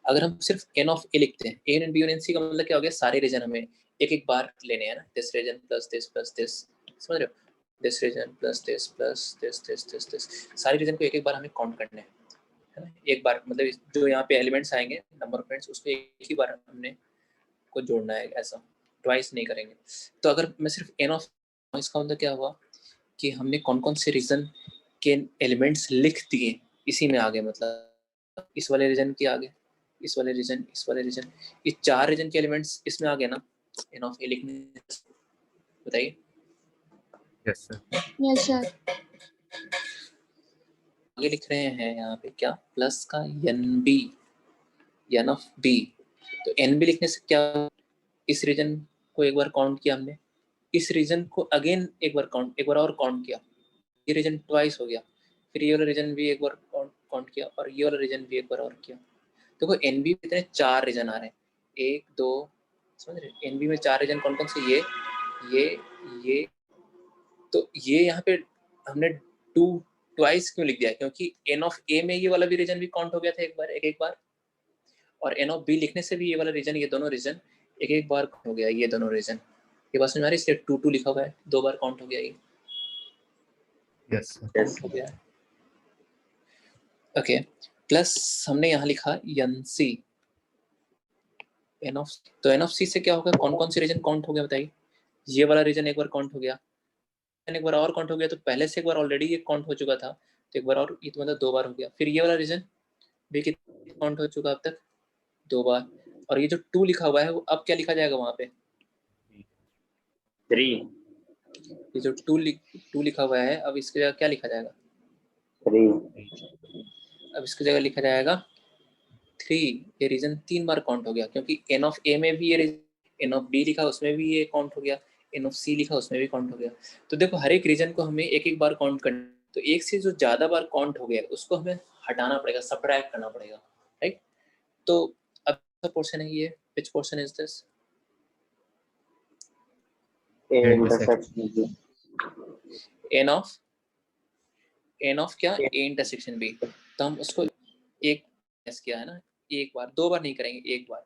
A: अगर हम सिर्फ एन ऑफ ए लिखते हैं, A union B union C का मतलब क्या हो गया, सारे रीजन हमें एक एक बार लेने हैं ना, दिस रीजन प्लस दिस, समझ रहे हो, दिस रीजन प्लस दिस, सारे रीजन को एक एक बार हमें काउंट करने हैं, है ना, एक बार मतलब जो यहाँ पे एलिमेंट्स आएंगे नंबर ऑफ एलिमेंट्स उसको एक ही बार हमने को जोड़ना है, ऐसा ट्वाइस नहीं करेंगे। तो अगर मैं सिर्फ एन ऑफ, इसका मतलब क्या हुआ कि हमने कौन कौन से रीजन के एलिमेंट्स लिख दिए इसी में आगे, मतलब इस वाले रीजन के आगे, इस वाले रीजन, इस वाले रीजन, ये 4 रीजन के एलिमेंट्स इसमें आ गए ना एन ऑफ ए लिखने, बताइए।
D: Yes sir,
E: Yes, sir.
A: आगे लिख रहे हैं यहाँ पे क्या, प्लस का n B, n of B, तो एन बी लिखने से क्या, इस रीजन को एक बार काउंट किया हमने, इस रीजन को अगेन एक बार और काउंट किया, ये रीजन ट्वाइस हो गया, फिर ये वाला रीजन भी एक बार काउंट किया, और ये वाला रीजन भी एक बार और किया। देखो एनबी में इतने 4 रीजन आ रहे हैं, 1 2, समझ रहे, एनबी में 4 रीजन कौन कौन से, ये, तो ये यहाँ पे हमने 2 ट्वाइस क्यों लिख दिया, क्योंकि एन ऑफ ए में ये वाला भी रीजन भी काउंट हो गया था एक बार, और एन ऑफ बी लिखने से भी ये वाला रीजन, ये दोनों रीजन एक बार हो गया, ये दोनों रीजन, ये बात समझ में आ रही है, इसलिए 2 2 लिखा हुआ है, 2 बार काउंट हो गया, ये
D: यस सर,
B: यस
A: हो गया, ओके। प्लस हमने यहाँ लिखा एन सी, एन ऑफ, तो एन ऑफ सी से क्या होगा, कौन कौन से रीजन काउंट हो गया बताइए, ये वाला रीजन एक बार काउंट हो गया, एक बार और काउंट हो गया, तो पहले से एक बार ऑलरेडी ये काउंट हो चुका था, तो एक बार और, ये तो मतलब 2 बार हो गया। फिर ये वाला रीजन भी कितना काउंट हो चुका अब तक? 2 बार। और ये जो 2 लिखा हुआ है वो अब क्या लिखा जाएगा वहां पे?
B: 3
A: ये जो 2 लिखा हुआ है अब इसकी जगह क्या लिखा जाएगा?
B: 3
A: अब इसकी जगह लिखा जाएगा 3। ये रीजन 3 बार काउंट हो गया, क्योंकि एन ऑफ ए में भी ये एन ऑफ बी लिखा उसमें भी ये काउंट हो गया, एन ऑफ सी लिखा उसमें भी काउंट हो गया। तो देखो हर एक रीजन को हमें एक एक बार काउंट करना, तो एक से जो ज्यादा बार काउंट हो गया उसको हमें हटाना पड़ेगा, सबट्रैक्ट करना पड़ेगा, राइट? तो अब पोर्शन है ये, which portion is this?
B: A intersection B
A: N of क्या? A intersection B. तो हम उसको एक किया है ना, एक बार, 2 बार नहीं करेंगे, एक बार।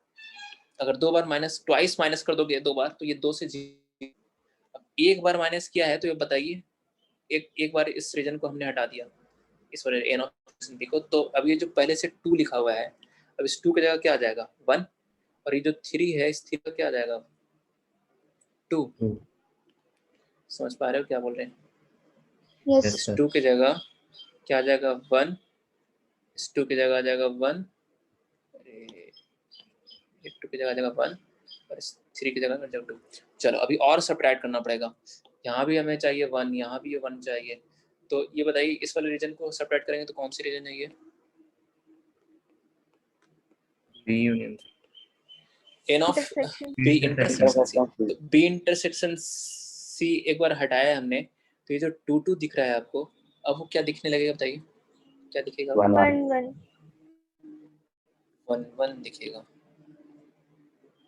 A: अगर 2 बार माइनस, ट्वाइस माइनस कर दोगे 2 बार, तो ये 2 से अब एक बार माइनस किया है, तो ये बताइए, एक बार इस रीजन को हमने हटा दिया, इस वाले एन ऑफ बी को, तो अब ये जो पहले से 2 लिखा हुआ है, अब इस 2 की जगह क्या आ जाएगा? 1। और ये जो 3 है, इस 3 का क्या आ जाएगा? 2। समझ पा रहे हो क्या बोल रहे हैं?
E: Yes.
D: Yes,
A: इस
D: sir.
A: 2 की जगह क्या आ जाएगा? 1। इस 2 की जगह आ जाएगा 1, 2 की जगह आ जाएगा 1, और इस 3 की जगह 2। चलो अभी और सबट्रैक्ट करना पड़ेगा, यहाँ भी हमें चाहिए 1, यहाँ भी ये 1 चाहिए। तो ये बताइए इस वाले रीजन को सबट्रैक्ट करेंगे तो कौन सी रीजन है ये?
D: B union.
A: N of
E: Intersection.
A: B intersection C.
B: intersection C
A: तो बी इंटरसेक्शन सी एक बार हटाया हमने, तो ये जो 2 दिख रहा है आपको, अब वो क्या दिखने लगेगा बताइए? क्या दिखेगा?
B: 1 1
E: 1 1.
A: 1 दिखेगा,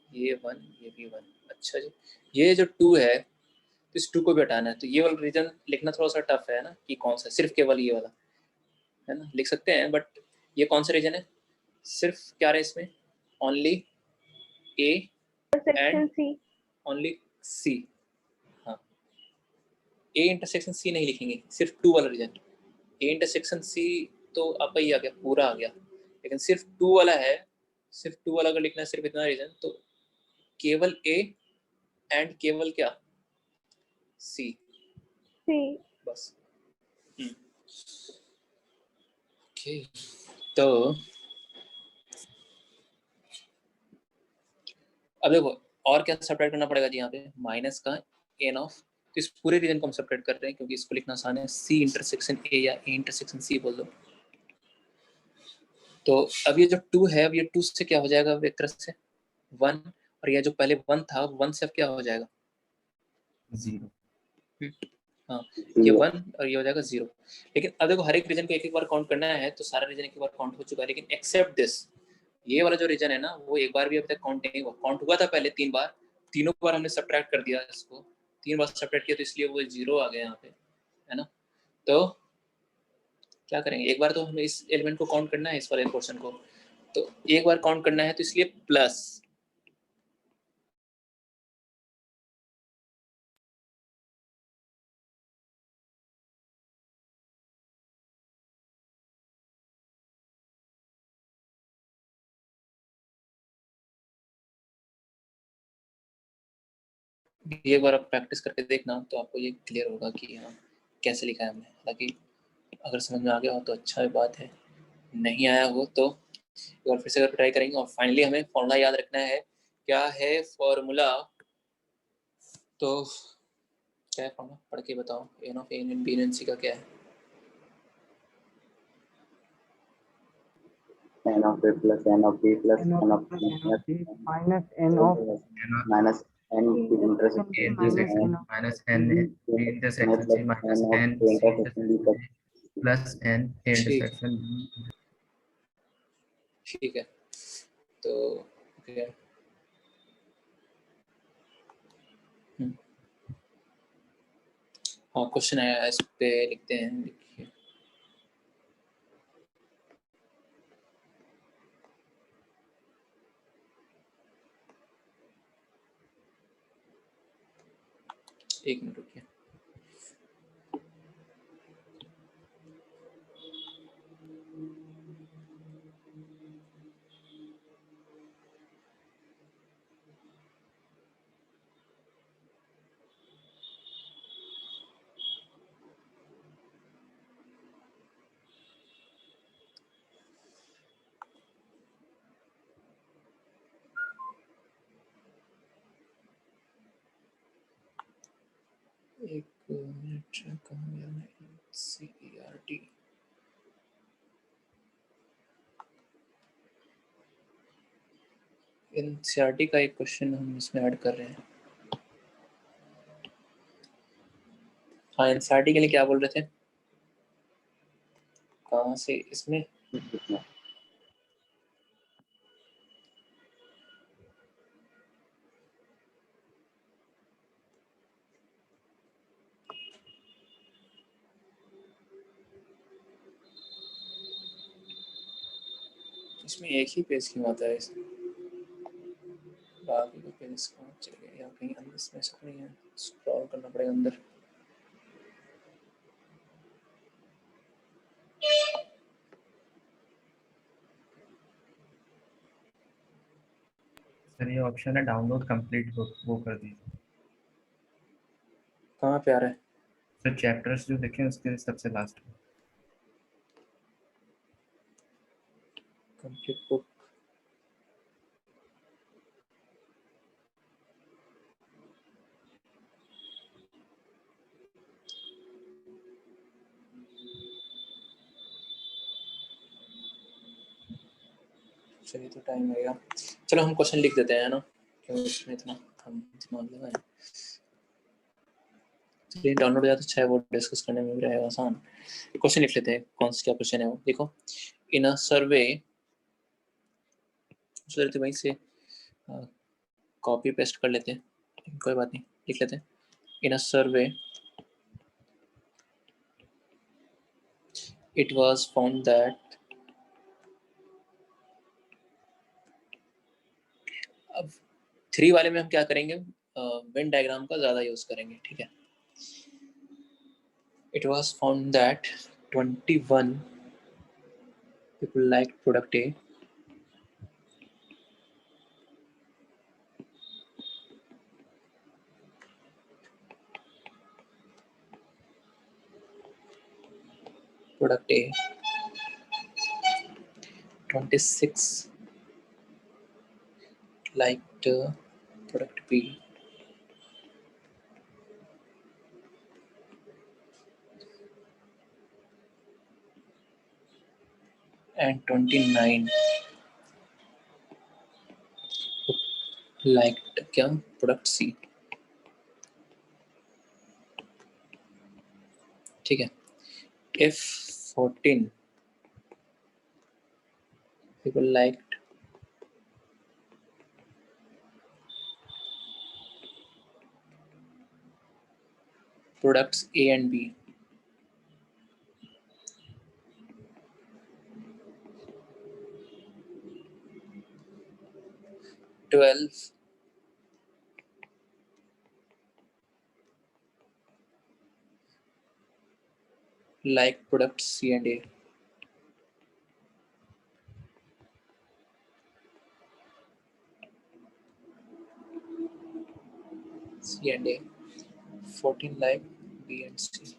A: ये 1, ये भी 1। अच्छा जी, ये जो 2 है, तो इस 2 को भी हटाना है, तो ये वाला रीजन लिखना थोड़ा सा टफ है ना, कि कौन सा, सिर्फ केवल ये वाला है ना, लिख सकते हैं, बट ये कौन सा रीजन है? सिर्फ क्या रहा है इसमें? Only A and
E: Intersection C.
A: Only C. हाँ, ए इंटरसेक्शन सी नहीं लिखेंगे, सिर्फ 2 वाला रीजन। ए इंटरसेक्शन सी तो आपका ये आ गया, पूरा आ गया, लेकिन सिर्फ 2 वाला है, सिर्फ 2 वाला अगर लिखना है, सिर्फ इतना रीजन, तो केवल ए एंड केवल क्या? सी,
E: C.
A: बस। ओके, तो अब देखो और क्या सब्ट्रैक्ट करना पड़ेगा जी, यहाँ पे माइनस का एन ऑफ, तो इस पूरे रीजन को हम सब्ट्रैक्ट कर रहे हैं क्योंकि इसको लिखना आसान है, सी इंटरसेक्शन ए या ए इंटरसेक्शन सी बोल दो। तो अब ये जो 2 है, अब ये 2 से क्या हो जाएगा? एक तरह से 1, और ये जो पहले 1 था, 1 से अब क्या हो जाएगा?
D: 0.
A: हाँ, ये 1 और ये हो जाएगा 0। लेकिन अब देखो हर एक रीजन को एक एक बार काउंट करना है, तो सारा रीजन एक बार काउंट हो चुका है, लेकिन एक्सेप्ट दिस, ये वाला जो रीजन है ना, वो एक बार भी अभी तक काउंट नहीं हुआ। काउंट हुआ था पहले 3 बार, तीनों बार हमने सब्ट्रैक्ट कर दिया इसको, 3 बार सब्ट्रैक्ट किया, तो इसलिए वो 0 आ गया यहाँ पे, है ना? तो क्या करेंगे, एक बार तो हमें इस एलिमेंट को काउंट करना है, इस वाले पोर्शन को, तो एक बार काउंट करना है, तो इसलिए प्लस। ये एक बार आप प्रैक्टिस करके देखना, तो आपको ये क्लियर होगा कि हाँ कैसे लिखा है हमने। हालांकि अगर समझ में आ गया हो तो अच्छा बात है, नहीं आया हो तो एक बार फिर से अगर ट्राई करेंगे। और फाइनली हमें फॉर्मूला याद रखना है, क्या है फॉर्मूला? तो क्या है फॉर्मूला, पढ़ के बताओ। N of A and B and C का क्या है?
B: n of A plus n of B plus
C: N of
B: n
C: A
B: of
C: plus
B: C
C: N of B minus N of
B: minus n
C: B
B: intersection
D: A
C: minus
D: intersection
C: N of
D: minus
C: B
D: n
B: n
D: B intersection
B: plus
D: C
B: n
D: minus
B: of
D: n
B: A
D: C
B: intersection B
D: intersection A plus n A
A: ठीक
D: intersection B.
A: ठीक है, तो okay, हाँ question आया इस पे, लिखते हैं, लिखिए। एक मिनट रुकिए। CERT NCERT का एक क्वेश्चन हम इसमें ऐड कर रहे हैं। हाँ, NCERT के लिए क्या बोल रहे थे? कहाँ से इसमें? इसमें एक ही पेज क्यों आता है? इसमें बाकी का पेज कहाँ चले गए? या कहीं अंदर इसमें ऐसा नहीं है, स्क्रॉल करना पड़ेगा अंदर।
D: सर ये ऑप्शन है डाउनलोड कंप्लीट बुक, वो कर दीजिए।
A: कहाँ पे आ रहा है?
D: सर चैप्टर्स जो देखें उसके सबसे लास्ट में।
A: Complete book. चलिए तो टाइम लगेगा। चलो हम क्वेश्चन लिख देते हैं ना, क्यों इसमें इतना हम दिमाग लगाएं। चलिए डाउनलोड ज़्यादा अच्छा है, वो डिस्कस करने में भी रहेगा आसान। क्वेश्चन लिख लेते हैं, कौन सा क्या क्वेश्चन है वो। देखो, इन अ सर्वे, चलते वहीं से कॉपी पेस्ट कर लेते हैं, कोई बात नहीं, लिख लेते हैं। इन अ सर्वे it was found that अब 3 वाले में हम क्या करेंगे? वेन डायग्राम का ज़्यादा यूज़ करेंगे, ठीक है। It was found that 21 people liked product A, product A, 26 liked product B, and 29 liked क्या? Product C, ठीक है। If 14 people liked products A and B, twelve like products C and A, C and A, 14 like B and C.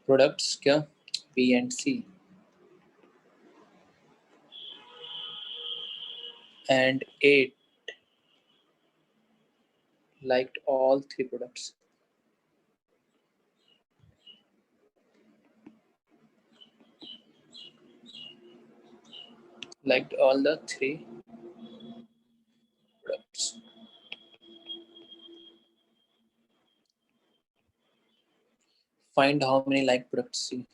A: Products क्या? B and C, and 8 liked all 3 products. Liked all the 3 products. Find how many liked products C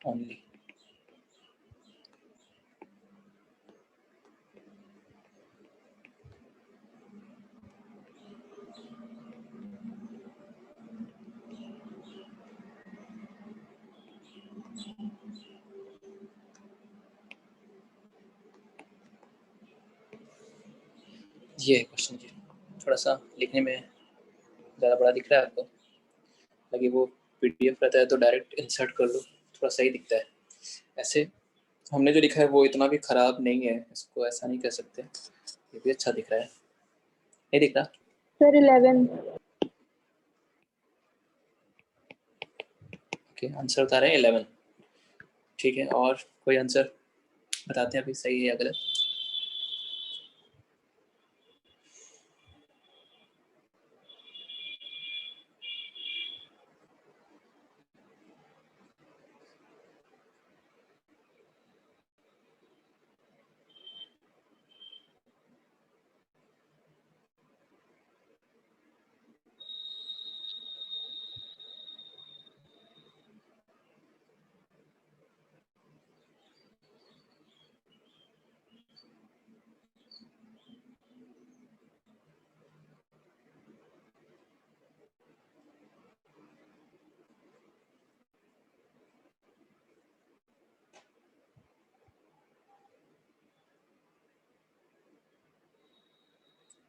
A: only. ये question जी थोड़ा सा लिखने में ज़्यादा बड़ा दिख रहा है आपको, लगे वो PDF रहता है तो डायरेक्ट इंसर्ट कर लो, थोड़ा सही दिखता है। ऐसे हमने जो लिखा है वो इतना भी खराब नहीं है, इसको ऐसा नहीं कह सकते, ये भी अच्छा दिख रहा है। नहीं दिख रहा?
E: Sir, 11.
A: ओके आंसर बता रहे हैं 11। ठीक है, और कोई आंसर बताते हैं अभी सही है या गलत?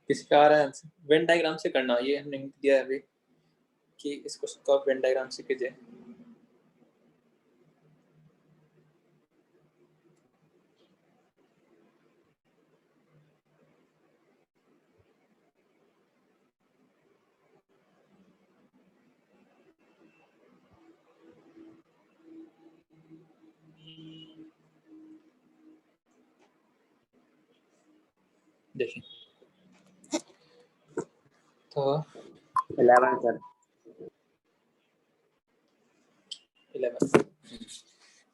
A: किसी का आ रहा है आंसर? वेन डायग्राम से करना, ये हमने hint दिया है अभी कि इस क्वेश्चन को आप वेन डायग्राम से कीजिए। देखिए तो
B: 11 सर।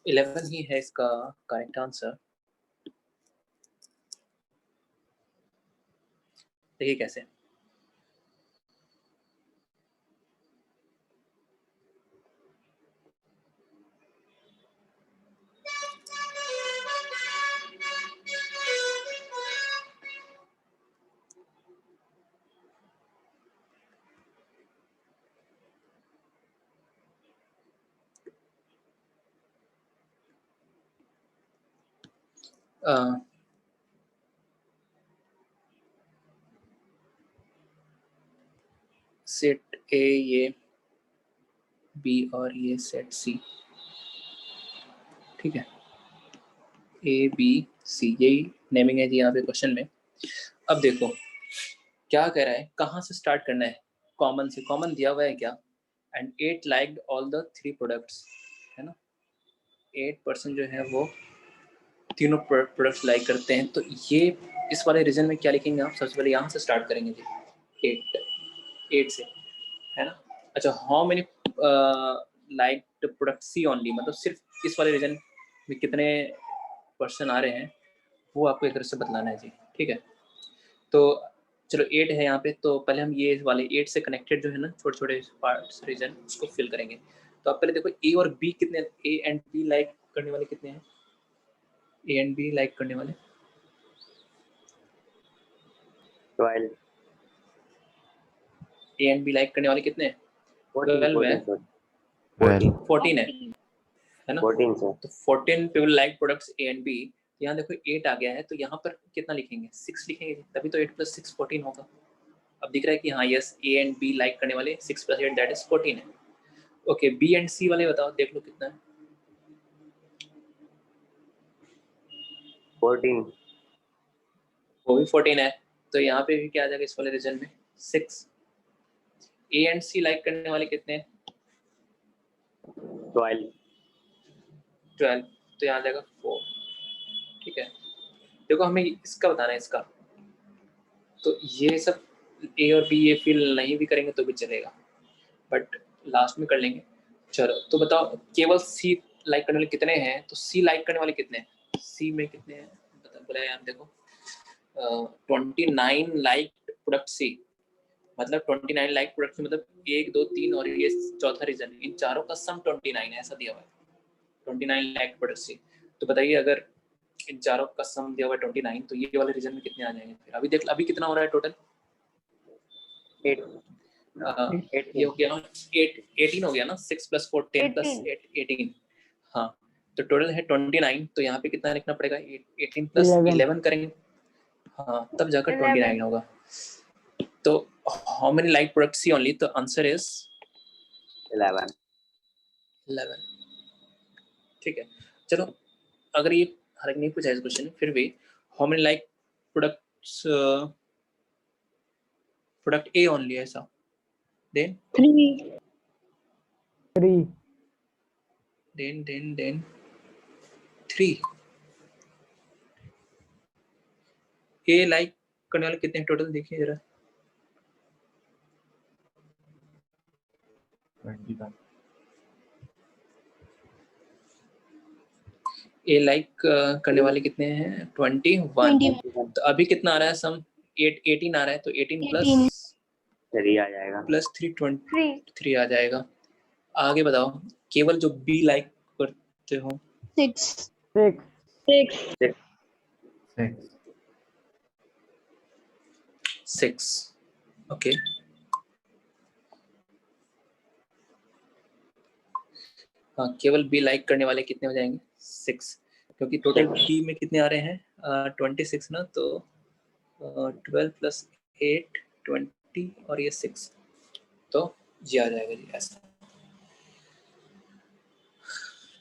A: 11 ही है इसका करेक्ट आंसर। देखिए कैसे, सेट ए ये बी और ये सेट सी, ठीक है, ए बी सी यही नेमिंग है जी यहाँ पे क्वेश्चन में। अब देखो क्या कह रहा है, कहाँ से स्टार्ट करना है, कॉमन से, कॉमन दिया हुआ है क्या, and 8 liked all the 3 products, है ना, 8% जो है वो तीनों प्रोडक्ट्स लाइक करते हैं। तो ये इस वाले रीजन में क्या लिखेंगे आप, सबसे पहले यहाँ से स्टार्ट करेंगे जी, 8 से, है ना। अच्छा, how many like product C only, मतलब सिर्फ इस वाले रीजन में कितने पर्सन आ रहे हैं वो आपको एक तरह से बतलाना है जी, ठीक है। तो चलो 8 है यहाँ पे, तो पहले हम ये वाले 8 से कनेक्टेड जो है ना छोटे छोटे पार्ट्स रीजन उसको फिल करेंगे। तो आप पहले देखो ए और बी कितने, ए एंड बी लाइक करने वाले कितने हैं, ए एंड बी लाइक करने वाले
B: 12।
A: ए एंड बी लाइक करने वाले कितने हैं, 12 है, 14 है ना।
B: 14 सर।
A: तो 14 people like products A and B. यहाँ देखो 8 आ गया है, तो यहाँ पर कितना लिखेंगे, 6 लिखेंगे, तभी तो 8 + 6 14 होगा। अब दिख रहा है कि हाँ yes, A and be like करने वाले 6 + 8 दैट इज 14 है। ओके, बी एंड सी वाले बताओ, देख लो कितना है,
B: 14।
A: वो भी 14 है। तो यहाँ पे भी क्या आ जाएगा इस वाले रीजन में 6। ए एंड सी लाइक करने वाले कितने हैं,
B: 12।
A: 12, तो यहाँ आ जाएगा 4, ठीक है। देखो हमें इसका बताना है, इसका तो ये सब ए और बी ये फिल नहीं भी करेंगे तो भी चलेगा, बट लास्ट में कर लेंगे। चलो तो बताओ केवल सी लाइक करने वाले कितने हैं, तो सी लाइक करने वाले कितने हैं, सी में कितने हैं बता बोला यार, देखो 29 लाइक प्रोडक्ट सी, मतलब 29 लाइक प्रोडक्ट मतलब 1 2 3 और ये चौथा रीजन, इन चारों का सम 29 है, ऐसा दिया हुआ है 29 लाइक प्रोडक्ट सी। तो बताइए अगर इन चारों का सम दिया हुआ है 29, तो ये वाले रीजन में कितने आ जाएंगे फिर, अभी देख अभी कितना हो रहा है टोटल,
B: 8।
A: ये हो गया 18 हो गया ना, 6 + 4 10 + 8 18, हाँ। तो टोटल है 29, तो यहाँ पे कितना लिखना पड़ेगा, 18 + 11 करेंगे, हाँ, तब जाकर 29 होगा। तो how many like product C only, तो आंसर इज
B: 11।
A: ठीक है। चलो अगर ये हर एक नहीं पूछा इस क्वेश्चन फिर भी, how many like products product A only, ऐसा देन
E: 3.
C: 3.
A: then 3 ए लाइक करने वाले कितने टोटल देखिए जरा
D: 21
A: ए लाइक करने वाले कितने हैं 21 तो अभी कितना आ रहा है सम 18 आ रहा है तो 18 प्लस
B: 3 आ जाएगा
A: प्लस 3 23 आ जाएगा आगे बताओ केवल जो बी लाइक करते हो
E: 6
C: 6
D: 6
A: 6 ओके हाँ केवल बी लाइक करने वाले कितने हो जाएंगे 6 क्योंकि टोटल बी में कितने आ रहे हैं 26 ना तो 12 प्लस 8 20 और ये 6 तो ये आ जाएगा जी ऐसा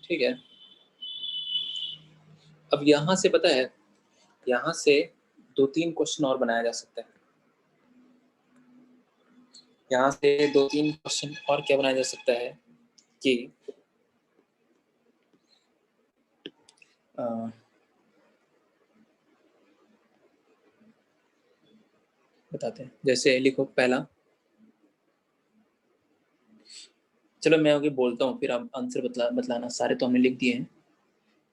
A: ठीक है अब यहाँ से पता है यहाँ से 2-3 क्वेश्चन और बनाया जा सकता है यहाँ से 2-3 क्वेश्चन और क्या बनाया जा सकता है कि बताते हैं जैसे लिखो पहला चलो मैं आगे बोलता हूँ फिर आप आंसर बतलाना सारे तो हमने लिख दिए हैं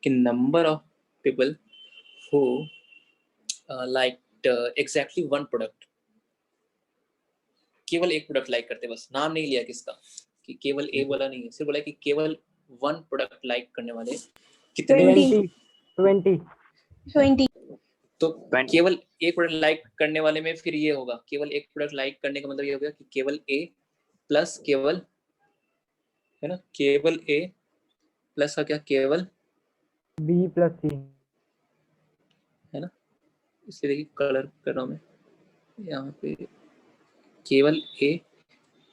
A: कि number of people who like exactly one product केवल एक प्रोडक्ट लाइक करते बस नाम नहीं लिया किसका कि केवल ए बोला नहीं है सिर्फ बोला कि केवल वन प्रोडक्ट लाइक करने वाले कितने
C: 20
A: तो केवल एक प्रोडक्ट लाइक करने वाले में फिर ये होगा केवल एक प्रोडक्ट लाइक करने का मतलब ये होगा कि केवल ए प्लस केवल है ना केवल ए प्लस का क्या केवल
C: B plus C
A: है ना इसलिए देखिए कलर कर रहा हूँ मैं यहाँ पे केवल ए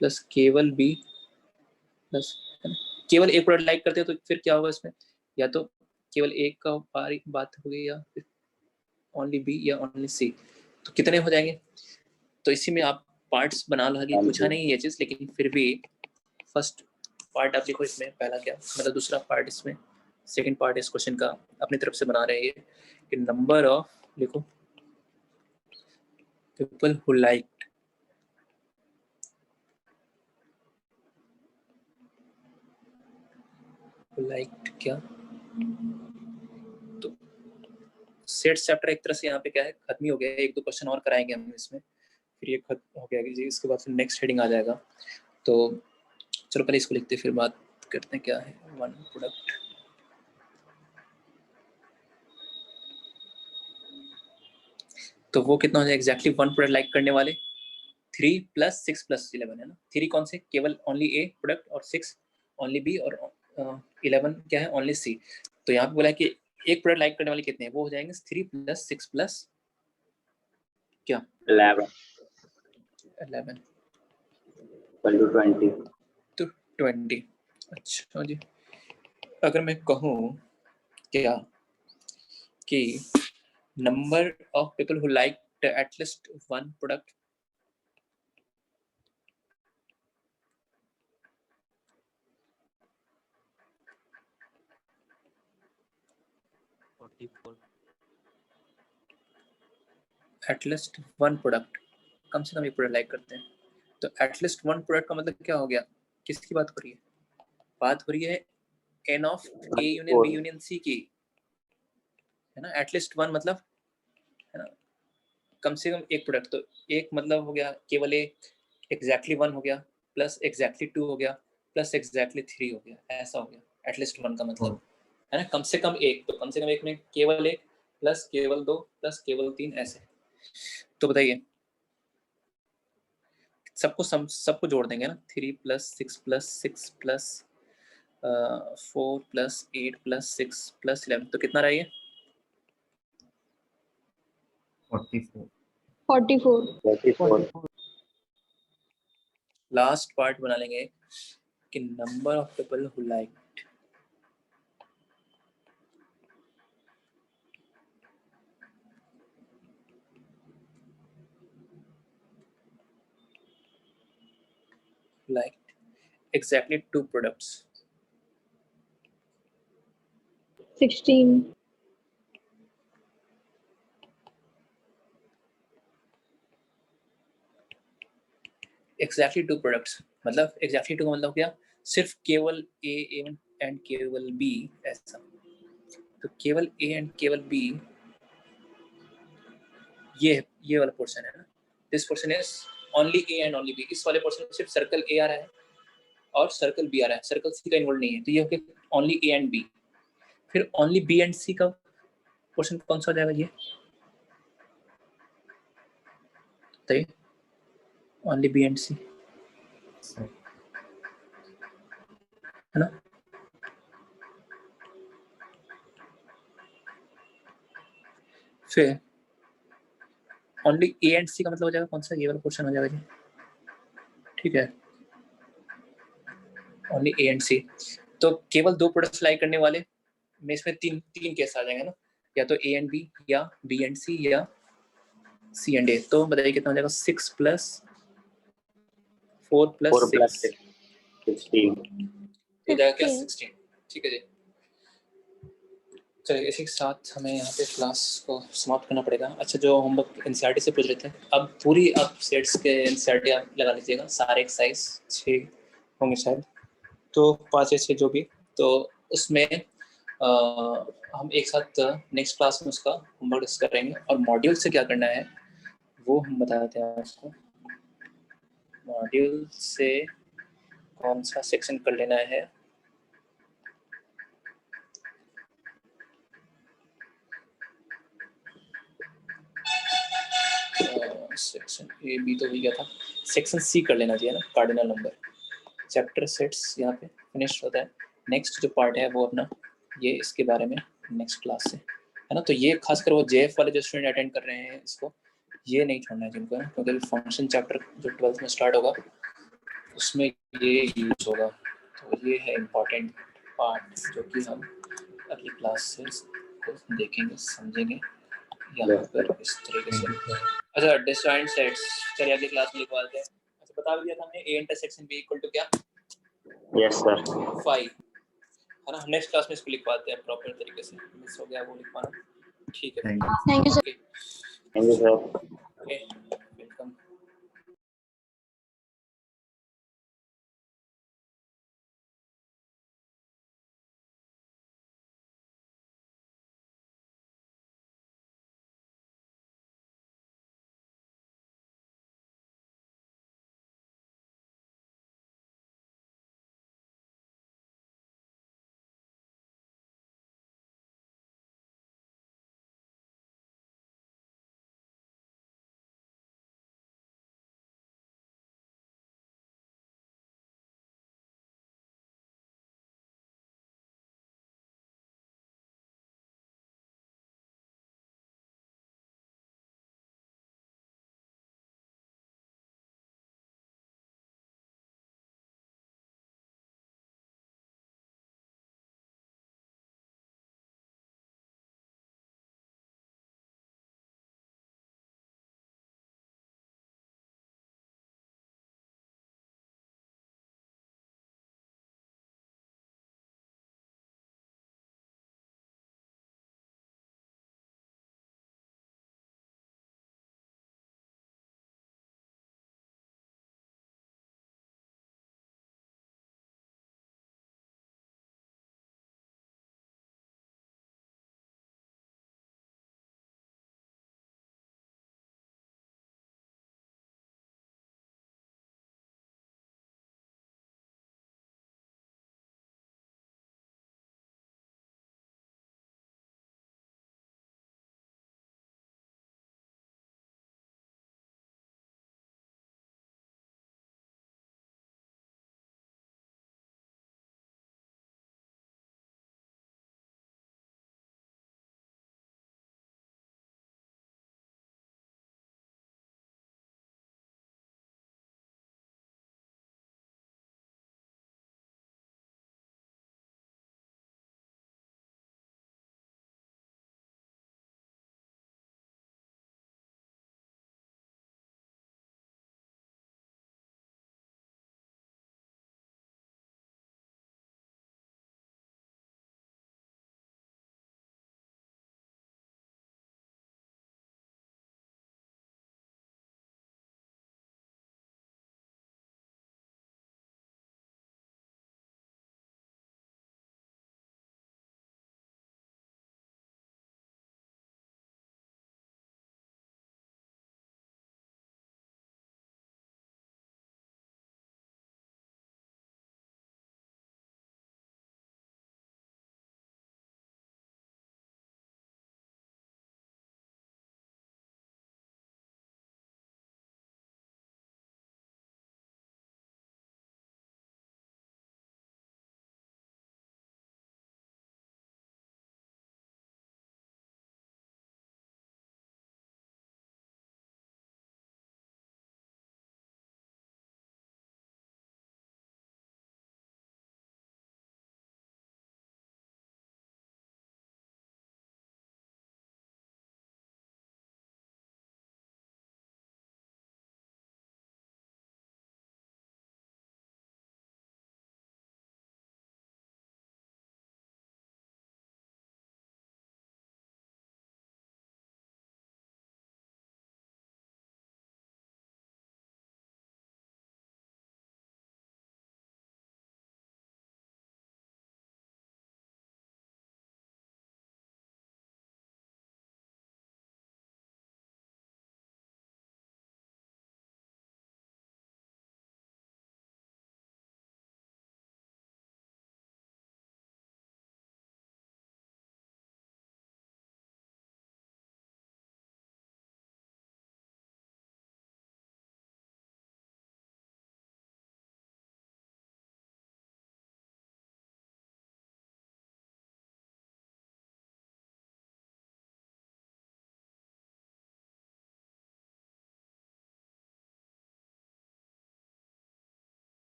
A: प्लस केवल बी प्लस केवल एक प्रोडक्ट लाइक करते हैं तो फिर क्या होगा इसमें या तो केवल एक का बात होगी या फिर ओनली बी या ओनली सी तो कितने हो जाएंगे तो इसी में आप पार्ट्स बना लो कि पूछा नहीं ये चीज लेकिन फिर भी फर्स्ट पार्ट आप लिखो इसमें पहला क्या मतलब दूसरा पार्ट इसमें सेकंड पार्ट इस क्वेश्चन का अपनी तरफ से बना रहे हैं कि नंबर ऑफ लिखो पीपल हु लाइक्ड क्या तो सेट चैप्टर एक तरह से यहाँ पे क्या है खत्म ही हो गया है 1-2 क्वेश्चन और कराएंगे हम इसमें फिर ये खत्म हो गया जी इसके बाद फिर नेक्स्ट हेडिंग आ जाएगा तो चलो पहले इसको लिखते फिर बात करते हैं क्या है वन प्रोडक्ट तो वो कितना हो जाए एग्जैक्टली वन प्रोडक्ट लाइक करने वाले 3 प्लस 6 प्लस 11 है ना 3 कौन से केवल ओनली ए प्रोडक्ट और 6 ओनली बी और 11 क्या है ओनली सी तो यहाँ पे बोला है कि एक प्रोडक्ट लाइक करने वाले कितने हैं वो हो जाएंगे 3 प्लस 6 प्लस क्या
B: 11 20
A: तो 20 अच्छा जी अगर मैं कहूँ क्या कि number of people who like at least one product at least one product कम से कम एक प्रोडक्ट लाइक करते हैं तो एटलीस्ट वन प्रोडक्ट का मतलब क्या हो गया किसकी बात हो रही है बात हो रही है n of A union B union C की है ना एटलीस्ट वन मतलब है ना कम से कम एक प्रोडक्ट तो एक मतलब हो गया केवल ए एग्जैक्टली वन हो गया प्लस एग्जैक्टली टू हो गया प्लस एग्जैक्टली थ्री हो गया ऐसा हो गया एटलीस्ट वन का मतलब है ना कम से कम एक तो कम से कम एक में केवल एक प्लस केवल दो प्लस केवल तीन ऐसे तो बताइए सबको जोड़ देंगे ना 3 plus 6 plus 6 plus 4 plus 8 plus 6 plus 11 तो कितना रहा ये
E: 44
A: लास्ट पार्ट बना लेंगे कि number of people who liked exactly two products
E: 16.
A: Exactly two products, मतलब एग्जैक्टली टू का मतलब क्या, सिर्फ केवल ए एंड केवल बी ऐसा। तो केवल ए एंड केवल बी, ये वाला पोर्शन है ना, this portion is only A and only B. इस वाले पोर्शन में सिर्फ सर्कल ए आ रहा है और सर्कल बी आ रहा है, सर्कल सी का इन्वॉल्व नहीं है, तो ये हो गया ओनली ए एंड बी। फिर ओनली बी एंड सी का पोर्शन कौन सा हो जाएगा, ये बताइए, ओनली बी एंड सी है ना। फिर ओनली ए एंड सी का मतलब हो जाएगा कौन सा, ये वाला पोर्शन हो जाएगा जी, ठीक है, ओनली ए एंड सी। तो केवल दो प्रोडक्ट्स लाई करने वाले में इसमें तीन केस आ जाएंगे ना, या तो ए एंड बी, या बी एंड सी, या सी एंड ए। तो बताइए कितना हो जाएगा, 6 प्लस 4 प्लस 6
B: 16।
A: हो जाएगा क्या, 16। ठीक है जी, चलिए इसी के साथ हमें यहाँ पे क्लास को समाप्त करना पड़ेगा। अच्छा, जो होमवर्क एनसीईआरटी से पूछ रहे थे, अब पूरी आप सेट्स के एनसीईआरटी आप लगा लीजिएगा, सारे एक्सरसाइज 6 होंगे शायद, तो 5 या 6 जो भी, तो उसमें हम एक साथ नेक्स्ट क्लास में उसका होमवर्क डिस्कस करेंगे। और मॉड्यूल से क्या करना है वो हम बताते हैं आपको। मॉड्यूल से कौन सा सेक्शन कर लेना है, सेक्शन ए बी तो हो गया था, सेक्शन सी कर लेना चाहिए ना, कार्डिनल नंबर। चैप्टर सेट्स यहाँ पे फिनिश होता है। नेक्स्ट जो पार्ट है वो अपना ये, इसके बारे में नेक्स्ट क्लास से है ना। तो ये खासकर वो जेएफ वाले जो स्टूडेंट अटेंड कर रहे हैं इसको ये नहीं छोड़ना है जिनको, क्योंकि फंक्शन चैप्टर जो 12th में स्टार्ट होगा उसमें ये यूज होगा। तो ये है इम्पॉर्टेंट पार्ट जो कि हम अगली क्लास से देखेंगे समझेंगे यहाँ पर इस तरीके से। अच्छा, डिसजॉइंट सेट्स चलिए अगली क्लास में लिखवाते हैं। अच्छा, बता दिया था हमने A intersection B equal to क्या,
B: यस सर,
A: 5 है ना। नेक्स्ट क्लास में इसको लिखवाते हैं प्रॉपर तरीके से, मिस हो गया वो लिखवाना, ठीक है।
D: Thank you.
E: Thank you, sir.
B: Thank you sir.
A: Okay.